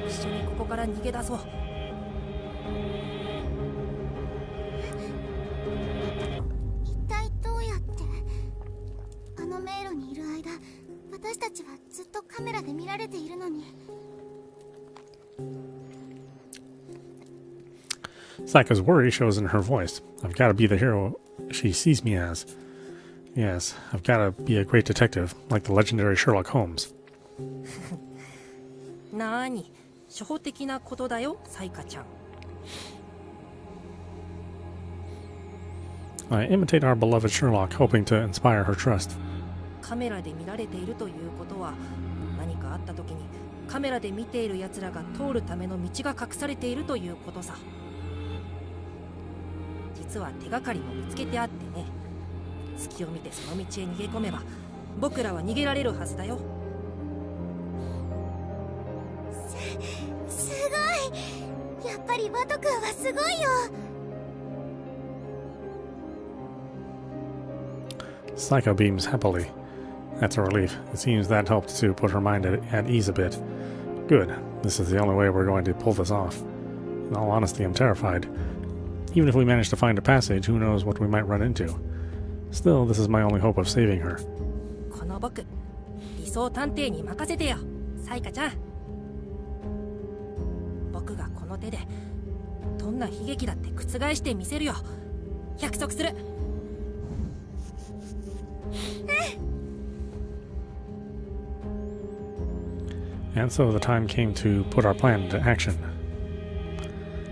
一緒にここから逃げ出そう。一体どうやって？あの迷路にいる間、私たちはずっとカメラで見られているのに。Saika's worry shows in her voice. I've got to be the hero she sees me as. Yes, I've got to be a great detective, like the legendary Sherlock Holmes. なーに、初歩的なことだよ、サイカちゃん。I imitate our beloved Sherlock, hoping to inspire her trust. カメラで見られているということは、何かあった時にカメラで見ている奴らが通るための道が隠されているということさ。実は手がかりも見つけてあってね。隙を見てその道へ逃げ込めば、僕らは逃げられるはずだよ。すごい。やっぱりワト君はすごいよ。Saika beams happily. That's a relief. It seems that helped to put her mind at ease a bit. Good. This is the only way we're going to pull this off. In all honesty, I'm terrified. Even if we manage to find a passage, who knows what we might run into. Still, this is my only hope of saving her. この僕、理想探偵に任せてよ、サイカちゃん。僕がこの手でどんな悲劇だって覆してみせるよ。約束する。And so the time came to put our plan into action.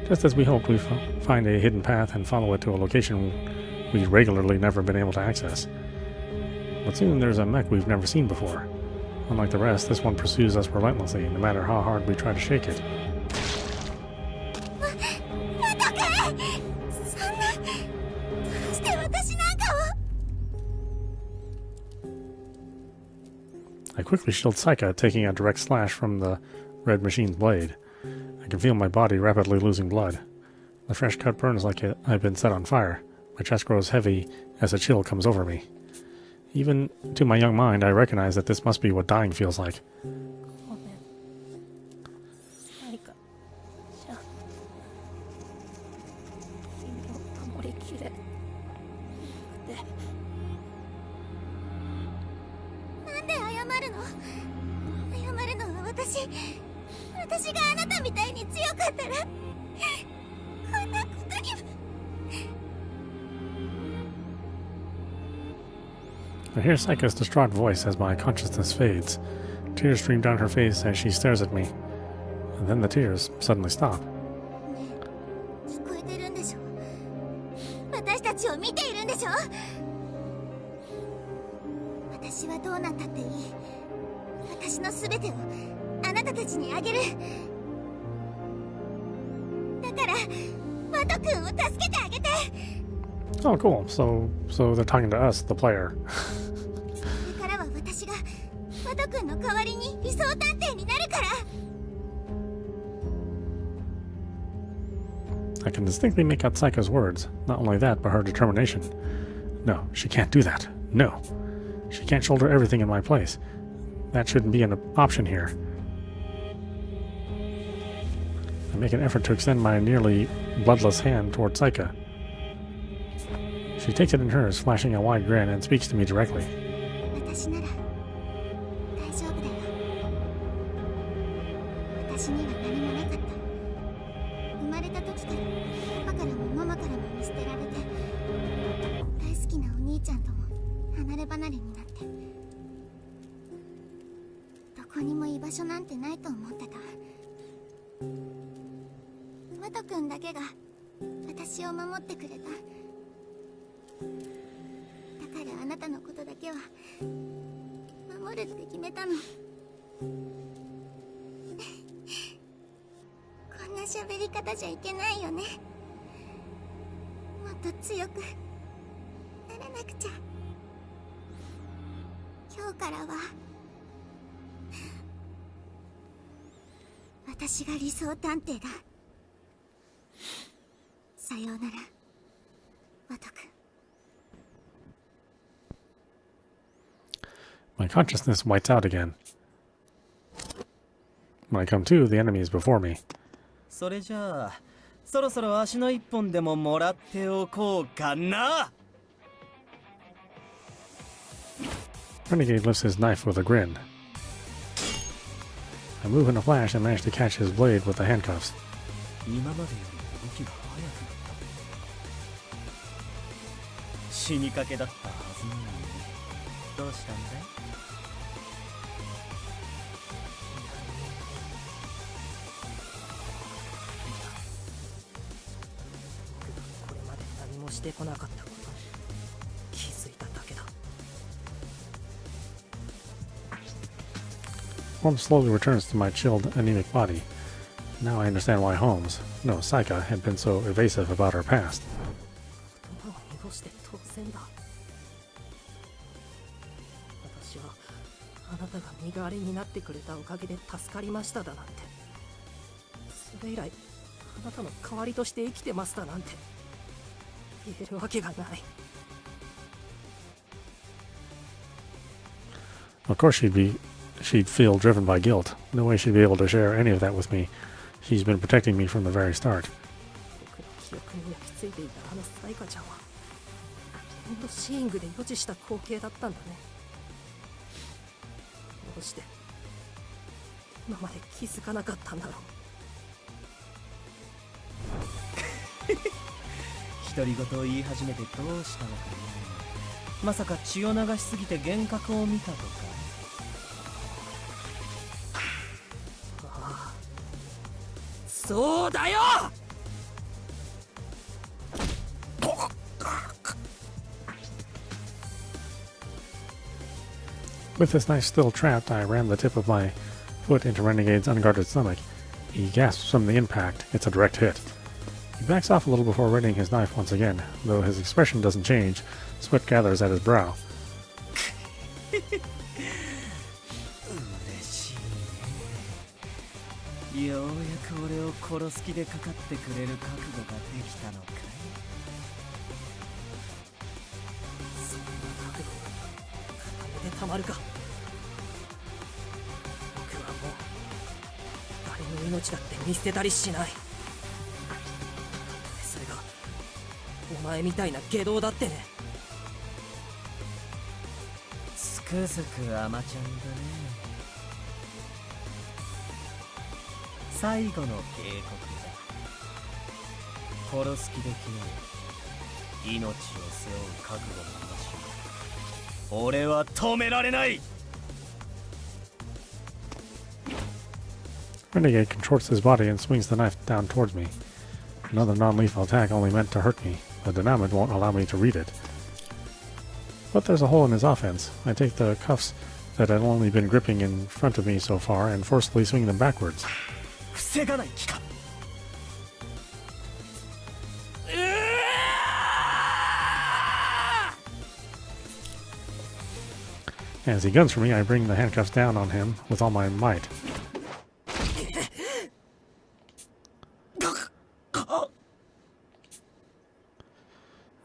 Just as we hoped, we find a hidden path and follow it to a location we'd regularly never been able to access. But soon there's a mech we've never seen before. Unlike the rest, this one pursues us relentlessly, no matter how hard we try to shake it. I quickly shield Saika, taking a direct slash from the red machine's blade. I can feel my body rapidly losing blood. The fresh cut burns like I've been set on fire. My chest grows heavy as a chill comes over me. Even to my young mind, I recognize that this must be what dying feels like. ごめん、サイカちゃん。君を守りきれなくて。なんで謝るの？謝るのは私があなたみたいに強かったらこんなことに。I hear Saika's distraught voice as my consciousness fades. Tears stream down her face as she stares at me. And then the tears suddenly stop. 聞こえてるんでしょ？私たちを見ているんでしょ？私はどうなったっていい。私の全てをあなたたちにあげる。だからワト君を助けてあげて。Oh, cool. So they're talking to us, the player. これからは私がワト君の代わりに理想探偵になるから。 I can distinctly make out Saika's words. Not only that, but her determination. No, she can't do that. No. She can't shoulder everything in my place. That shouldn't be an option here. I make an effort to extend my nearly bloodless hand toward Saika. She takes it in hers, flashing a wide grin, and speaks to me directly. 私なら大丈夫だよ。私には何もなかった。生まれた時からパパからもママからも見捨てられて、大好きなお兄ちゃんとも離れ離れになって、どこにも居場所なんてないと思ってた。ワト君だけが私を守ってくれた。だからあなたのことだけは守るって決めたの。こんな喋り方じゃいけないよね。もっと強くならなくちゃ。今日からは私が理想探偵だ。さようなら、ワト君。 My consciousness whites out again. When I come to, the enemy is before me. それじゃあそろそろ足の一本でももらっておこうかな。 Renegade lifts his knife with a grin. I move in a flash and manage to catch his blade with the handcuffs. 今までより動きが速くなった。死にかけだったはずなのにどうしたんだい？これまで何もしてこなかったことに気づいただけだ。 Holmes slowly returns to my chilled, anemic body. Now I understand why Holmes, no, Saika, had been so evasive about her past. 言葉を濁して当然だ。私はあなたが身代わりになってくれたおかげで助かりましただなんて、それ以来あなたの代わりとして生きてますだなんて言えるわけがない。 Of course she'd feel driven by guilt. No way she'd be able to share any of that with me. She's been protecting me from the very start. 僕の記憶に焼き付いていたあのサイカちゃんはエンドシーイングで予知した光景だったんだね。どうして今まで気づかなかったんだろう。独り言を言い始めてどうしたのかな。まさか血を流しすぎて幻覚を見たとか。ああ、そうだよ。 With his knife still trapped, I ram the tip of my foot into Renegade's unguarded stomach. He gasps from the impact. It's a direct hit. He backs off a little before readying his knife once again. Though his expression doesn't change, sweat gathers at his brow. 嬉しいね。ようやく俺を殺す気でかかってくれる覚悟ができたのかい。そんな覚悟が固めてたまるか。僕はもう誰の命だって見捨てたりしない。それがお前みたいな下道だってね。つくづく甘ちゃんだね。最後の警告だ。殺す気できない。命を背負う覚悟の話を俺は止められない。 Renegade contorts his body and swings the knife down towards me. Another non-lethal attack only meant to hurt me. The denouement won't allow me to read it. But there's a hole in his offense. I take the cuffs that had only been gripping in front of me so far and forcefully swing them backwards. 防がない気か。As he guns for me, I bring the handcuffs down on him with all my might.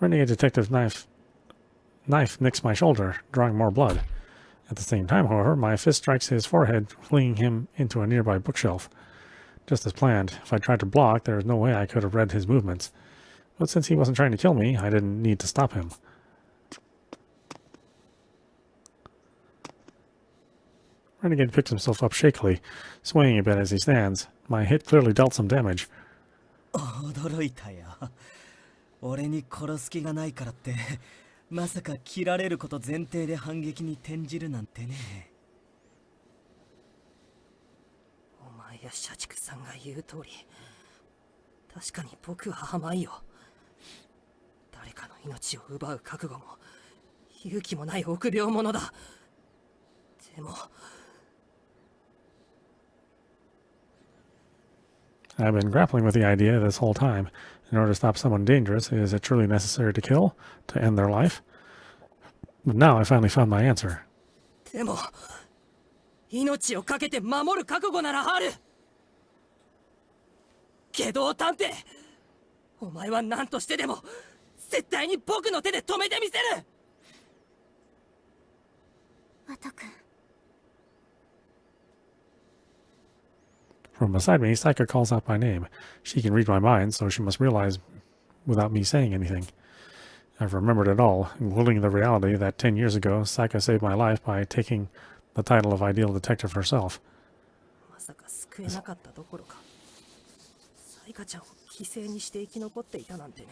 Renegade Detective's knife nicks my shoulder, drawing more blood. At the same time, however, my fist strikes his forehead, flinging him into a nearby bookshelf. Just as planned, if I tried to block, there was no way I could have read his movements. But since he wasn't trying to kill me, I didn't need to stop him. Renegade picks himself up shakily, swaying a bit as he stands. My hit clearly dealt some damage. 驚いたよ。俺に殺す気がないからって、まさか切られること前提で反撃に転じるなんてね。お前や社畜さんが言う通り、確かに僕は甘いよ。誰かの命を奪う覚悟も勇気もない臆病者だ。でも I've been grappling with the idea this whole time. In order to stop someone dangerous, is it truly necessary to kill, to end their life? But now I finally found my answer. でも命を懸けて守る覚悟ならある。下道探偵、お前は何としてでも絶対に僕の手で止めてみせる。ワト君。 From beside me, Saika calls out my name. She can read my mind, so she must realize without me saying anything. I've remembered it all, including the reality that 10 years ago, Saika saved my life by taking the title of ideal detective herself. まさか救えなかったどころか、サイカちゃんを犠牲にして生き残っていたなんてね。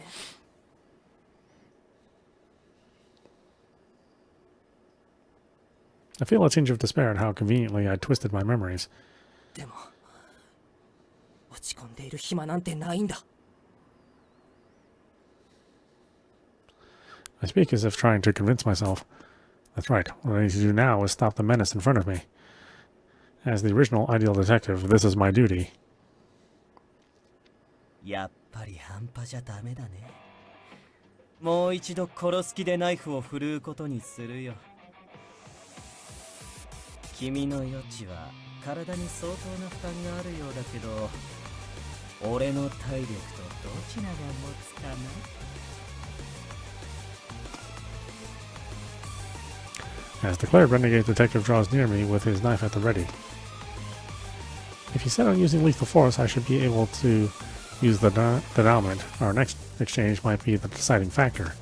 I feel a tinge of despair at how conveniently I twisted my memories. でも落ち込んでいる暇なんてないんだ。 I speak as if trying to convince myself. That's right, what I need to do now is stop the menace in front of me. As the original ideal detective, this is my duty. やっぱり半端じゃダメだね。もう一度殺す気でナイフを振るうことにするよ。君の余地は体に相当な負担があるようだけど、俺の体力とどちらが持つかな。 As declared, Renegade Detective draws near me with his knife at the ready. If he's set on using lethal force, I should be able to use the denouement. Our next exchange might be the deciding factor.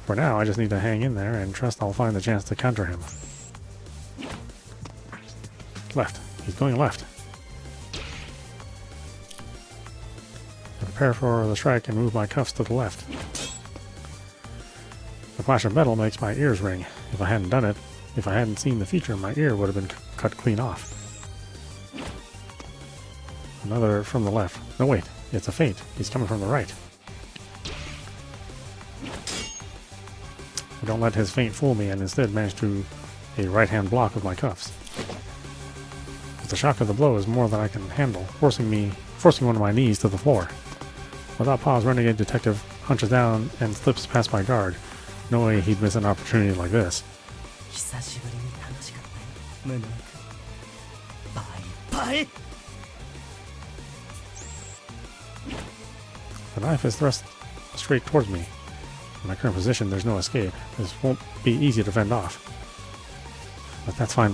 For now, I just need to hang in there and trust I'll find the chance to counter him. Left. He's going left. I prepare for the strike and move my cuffs to the left. The flash of metal makes my ears ring. If I hadn't done it, if I hadn't seen the feature, my ear would have been cut clean off. Another from the left. No, wait. It's a feint. He's coming from the right. I don't let his feint fool me and instead manage to a right-hand block of my cuffs. But the shock of the blow is more than I can handle, forcing one of my knees to the floor. Without pause, Renegade Detective hunches down and slips past my guard. No way he'd miss an opportunity like this. 久しぶりに楽しかったよ、ムネ君。バイバイ。 The knife is thrust straight towards me. In my current position, there's no escape. This won't be easy to fend off. But that's fine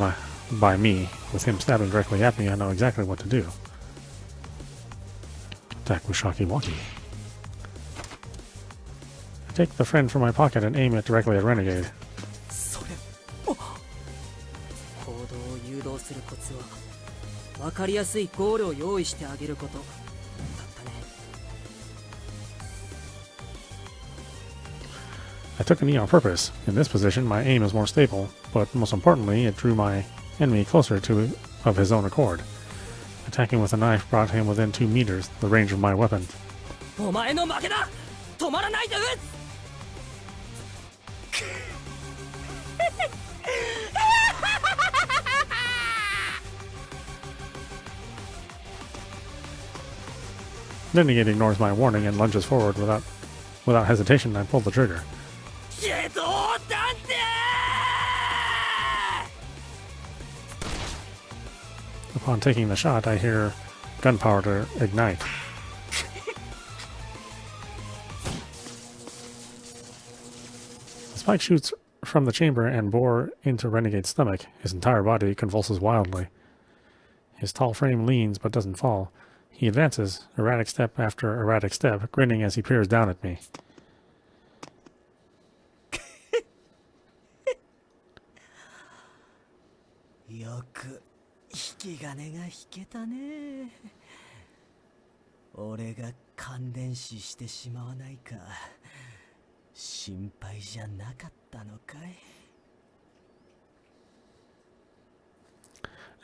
by me. With him stabbing directly at me, I know exactly what to do. Attack with Shakiwaki. I take the friend from my pocket and aim it directly at Renegade. それ行動を誘導するコツは分かりやすいゴールを用意してあげることだったね。 I took a knee on purpose. In this position, my aim is more stable, but most importantly, it drew my enemy closer to of his own accord. Attacking with a knife brought him within 2 meters, the range of my weapon. お前の負けだ。止まらないで撃つ。 Renegade ignores my warning and lunges forward without hesitation. I pull the trigger. 下道探偵 Upon taking the shot, I hear gunpowder ignite. The spike shoots from the chamber and bore into Renegade's stomach. His entire body convulses wildly. His tall frame leans but doesn't fall. He advances, erratic step after erratic step, grinning as he peers down at me. Yoku, 引き金が引けたね。俺が感電死してしまわないか心配じゃなかったのかい。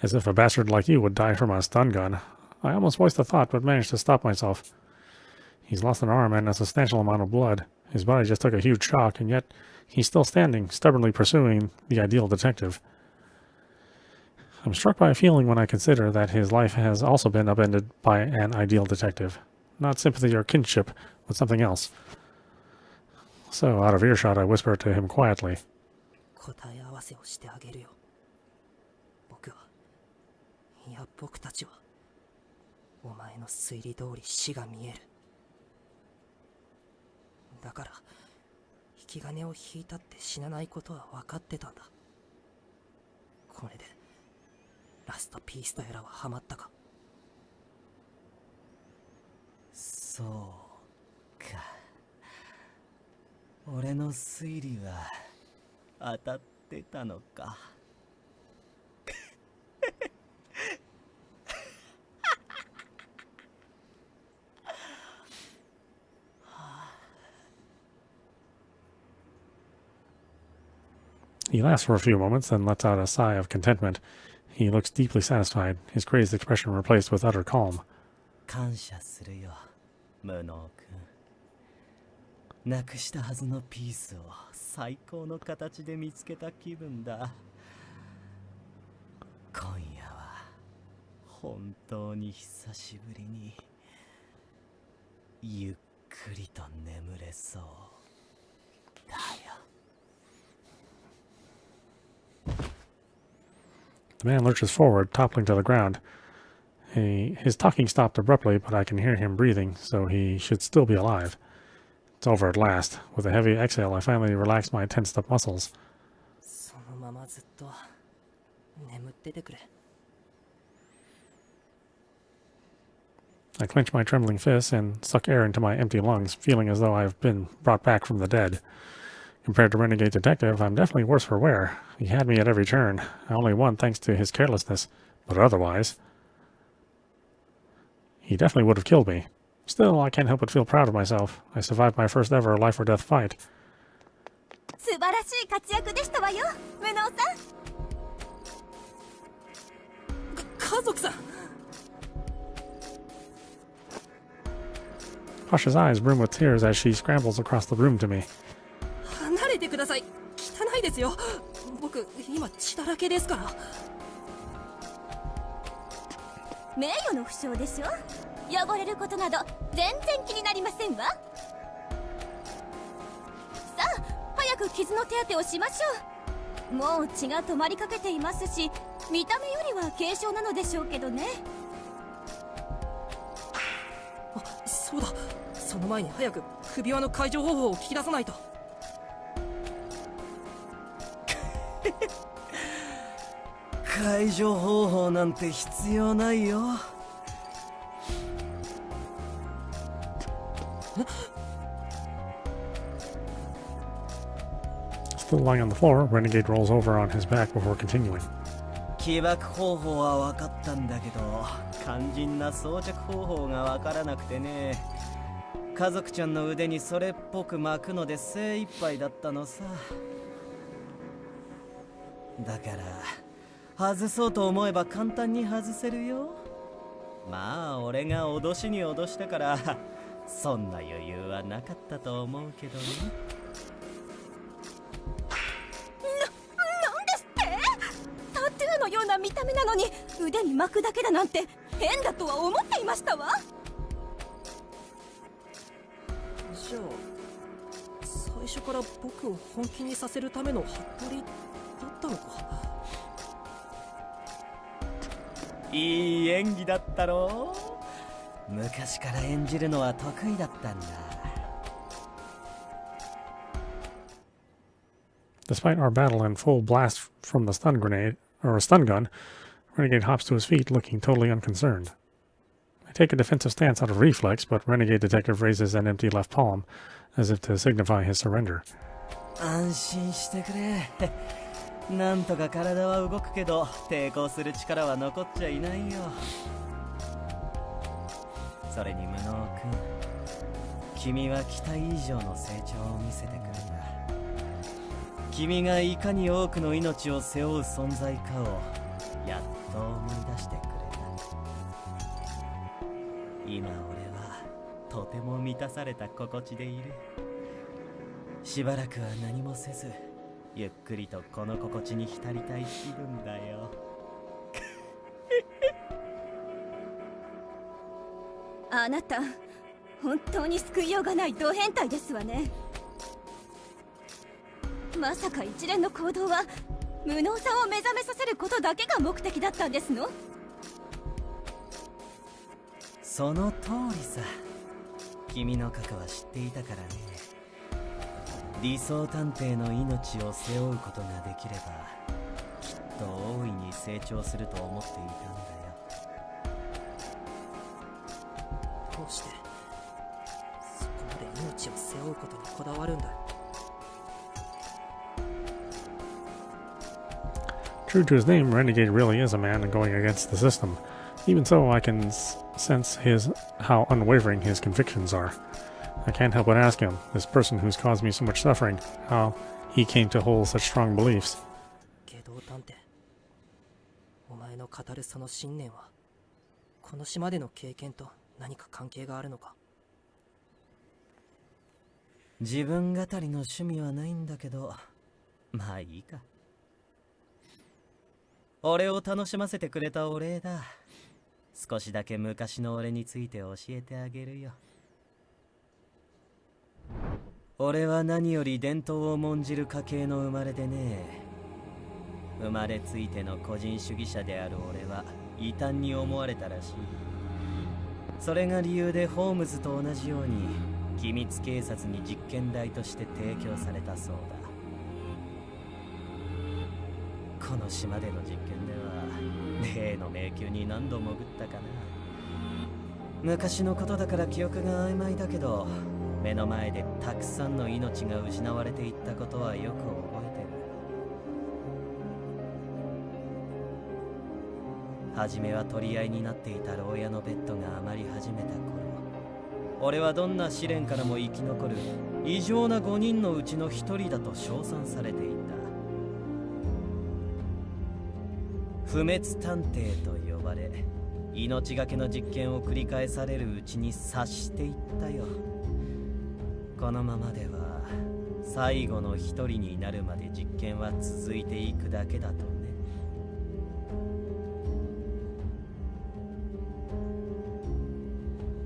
As if a bastard like you would die from a stun gun. I almost voiced the thought, but managed to stop myself. He's lost an arm and a substantial amount of blood. His body just took a huge shock, and yet he's still standing, stubbornly pursuing the ideal detective. I'm struck by a feeling when I consider that his life has also been upended by an ideal detective. Not sympathy or kinship, but something else. So, out of earshot, I whisper to him quietly. 答え合わせをしてあげるよ。僕は、いや僕たちは、お前の推理通り死が見える。だから、引き金を引いたって死なないことは分かってたんだ。これで、ラストピースとやらはハマったか。そうか。俺の推理は当たってたのか。He laughs for a few moments, then lets out a sigh of contentment. He looks deeply satisfied, his crazed expression replaced with utter calm. 感謝するよ、無能君。なくしたはずのピースを最高の形で見つけた気分だ。今夜は本当に久しぶりにゆっくりと眠れそうだよ。The man lurches forward, toppling to the ground. His talking stopped abruptly, but I can hear him breathing, so he should still be alive. It's over at last. With a heavy exhale, I finally relax my tensed-up muscles. そのままずっと眠っててくれ。I clench my trembling fists and suck air into my empty lungs, feeling as though I've been brought back from the dead. Compared to Renegade Detective, I'm definitely worse for wear. He had me at every turn. I only won thanks to his carelessness, but otherwise... He definitely would have killed me. Still, I can't help but feel proud of myself. I survived my first ever life or death fight. 素晴らしい活躍でしたわよ、無能さん。家族さん。 Pasha's eyes brim with tears as she scrambles across the room to me. 離れてください。汚いですよ。僕今血だらけですから。名誉の負傷でしょ。汚れることなど全然気になりませんわ。さあ早く傷の手当てをしましょう。もう血が止まりかけていますし、見た目よりは軽傷なのでしょうけどね。あ、そうだ。その前に早く首輪の解除方法を聞き出さないと。解除方法なんて必要ないよ。Still lying on the floor, Renegade rolls over on his back before continuing. 起爆方法は分かったんだけど、肝心な装着方法が分からなくてね。家族ちゃんの腕にそれっぽく巻くので精一杯だったのさ。だから外そうと思えば簡単に外せるよ。まあ俺が脅しに脅したからそんな余裕はなかったと思うけどね。なんですって？タトゥーのような見た目なのに腕に巻くだけだなんて変だとは思っていましたわ。じゃあ最初から僕を本気にさせるための服部だったのか。いい演技だったろう。昔から演じるのは得意だったんだ。Despite our battle and full blast from the stun grenade, or a stun gun, Renegade hops to his feet, looking totally unconcerned. I take a defensive stance out of reflex, but Renegade Detective raises an empty left palm, as if to signify his surrender. 安心してくれ。なんとか体は動くけど抵抗する力は残っちゃいないよ。それに無能君、君は期待以上の成長を見せてくれた。君がいかに多くの命を背負う存在かをやっと思い出してくれた。今俺はとても満たされた心地でいる。しばらくは何もせずゆっくりとこの心地に浸りたい気分だよ。あなた本当に救いようがないド変態ですわね。まさか一連の行動は無能さを目覚めさせることだけが目的だったんですの？その通りさ。君の過去は知っていたからね。理想探偵の命を背負うことができればきっと大いに成長すると思っていたんだよ。どうしてそこまで命を背負うことにこだわるんだよ。True to his name, Renegade really is a man going against the system. Even so, I can sense how unwavering his convictions are. I can't help but ask him, this person who's caused me so much suffering, how he came to hold such strong beliefs. 下道探偵、お前の語るその信念はこの島での経験と何か関係があるのか？自分語りの趣味はないんだけど、まあいいか。俺を楽しませてくれたお礼だ。少しだけ昔の俺について教えてあげるよ。俺は何より伝統を重んじる家系の生まれでね。生まれついての個人主義者である俺は異端に思われたらしい。それが理由でホームズと同じように機密警察に実験台として提供されたそうだ。この島での実験では例の迷宮に何度潜ったかな。昔のことだから記憶が曖昧だけど、目の前でたくさんの命が失われていったことはよく覚えてる。初めは取り合いになっていた牢屋のベッドが余り始めた頃、俺はどんな試練からも生き残る異常な5人のうちの1人だと称賛されていた。不滅探偵と呼ばれ、命がけの実験を繰り返されるうちに察していったよ。このままでは最後の一人になるまで実験は続いていくだけだとね。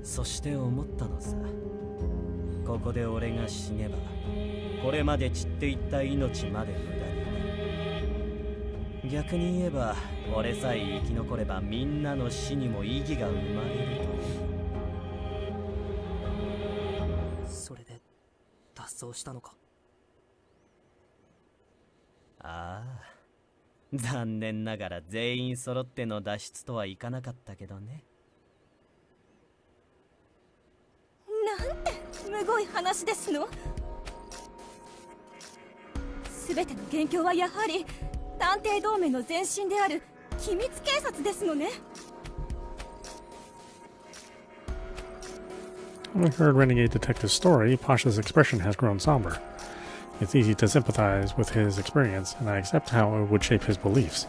そして思ったのさ。ここで俺が死ねばこれまで散っていった命まで無駄になる。逆に言えば俺さえ生き残ればみんなの死にも意義が生まれると。それで脱走したのか？ああ、残念ながら全員揃っての脱出とはいかなかったけどね。なんてむごい話ですの。全ての元凶はやはり探偵同盟の前身である機密警察ですのね。Having heard Renegade Detective's story, Pasha's expression has grown somber. It's easy to sympathize with his experience, and I accept how it would shape his beliefs.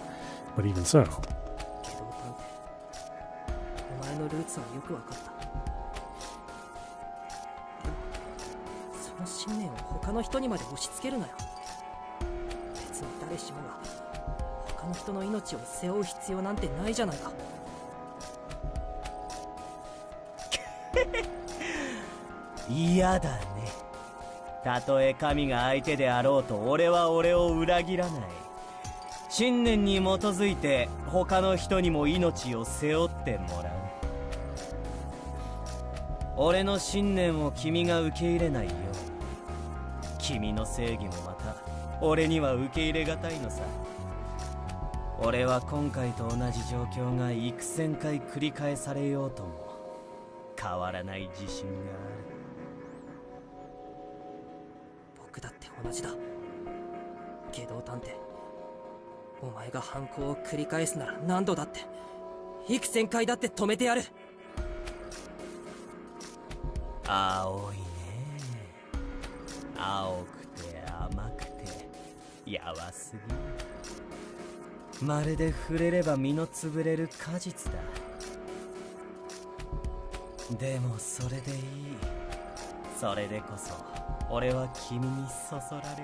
But even so... 下道探偵、お前のルーツはよくわかった。でもその信念を他の人にまで押し付けるなよ。別に誰しもが他の人の命を背負う必要なんてないじゃないか。嫌だね。たとえ神が相手であろうと俺は俺を裏切らない。信念に基づいて他の人にも命を背負ってもらう。俺の信念を君が受け入れないように、君の正義もまた俺には受け入れがたいのさ。俺は今回と同じ状況が幾千回繰り返されようとも変わらない自信がある。僕だって同じだ。下道探偵、お前が犯行を繰り返すなら何度だって幾千回だって止めてやる。青いね。青くて甘くてやわすぎ。まるで触れれば身の潰れる果実だ。でもそれでいい。それでこそ俺は君にそそられる。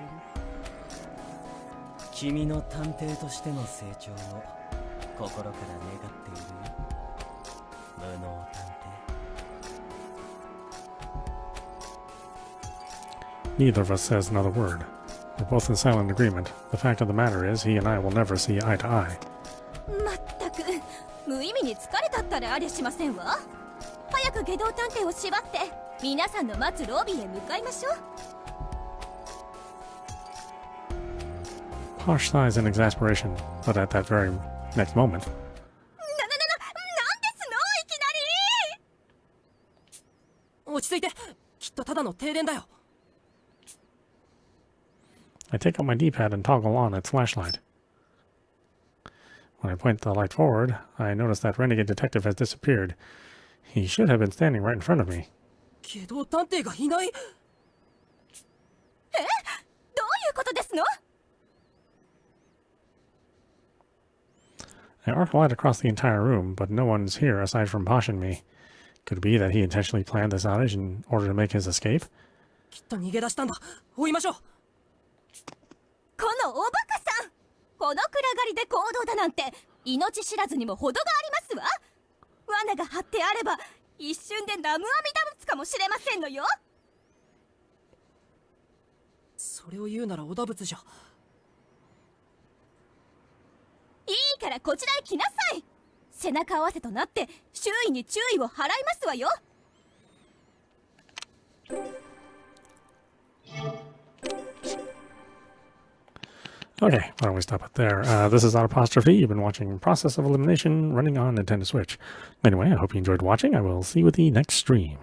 君の探偵としての成長を心から願っているよ、無能探偵。Neither of us says another word. We're both in silent agreement. The fact of the matter is, he and I will never see eye to eye. まったく無意味に疲れたったらありゃしませんわ。早く下道探偵を縛って皆さんの待つロビーへ向かいましょう。Posh sighs in exasperation, but at that very next moment, なんですのいきなり。落ち着いて、きっとただの停電だよ。I take out my D-pad and toggle on its flashlight. When I point the light forward, I notice that renegade detective has disappeared. He should have been standing right in front of me. 下道探偵がいない。どういうことですの？ I arc light across the entire room, but no one's here aside from Posh and me. Could it be that he intentionally planned this outage in order to make his escape? きっと逃げ出したんだ。追いましょう。このおバカさん、この暗がりで行動だなんて命知らずにも程がありますわ。罠が張ってあれば一瞬で南無阿弥陀仏かもしれませんのよ。それを言うならおだ仏じゃ。いいからこちらへ来なさい。背中合わせとなって周囲に注意を払いますわよ。Okay, why don't we stop it there? This is Audap. You've been watching Process of Elimination running on Nintendo Switch. Anyway, I hope you enjoyed watching. I will see you with the next stream.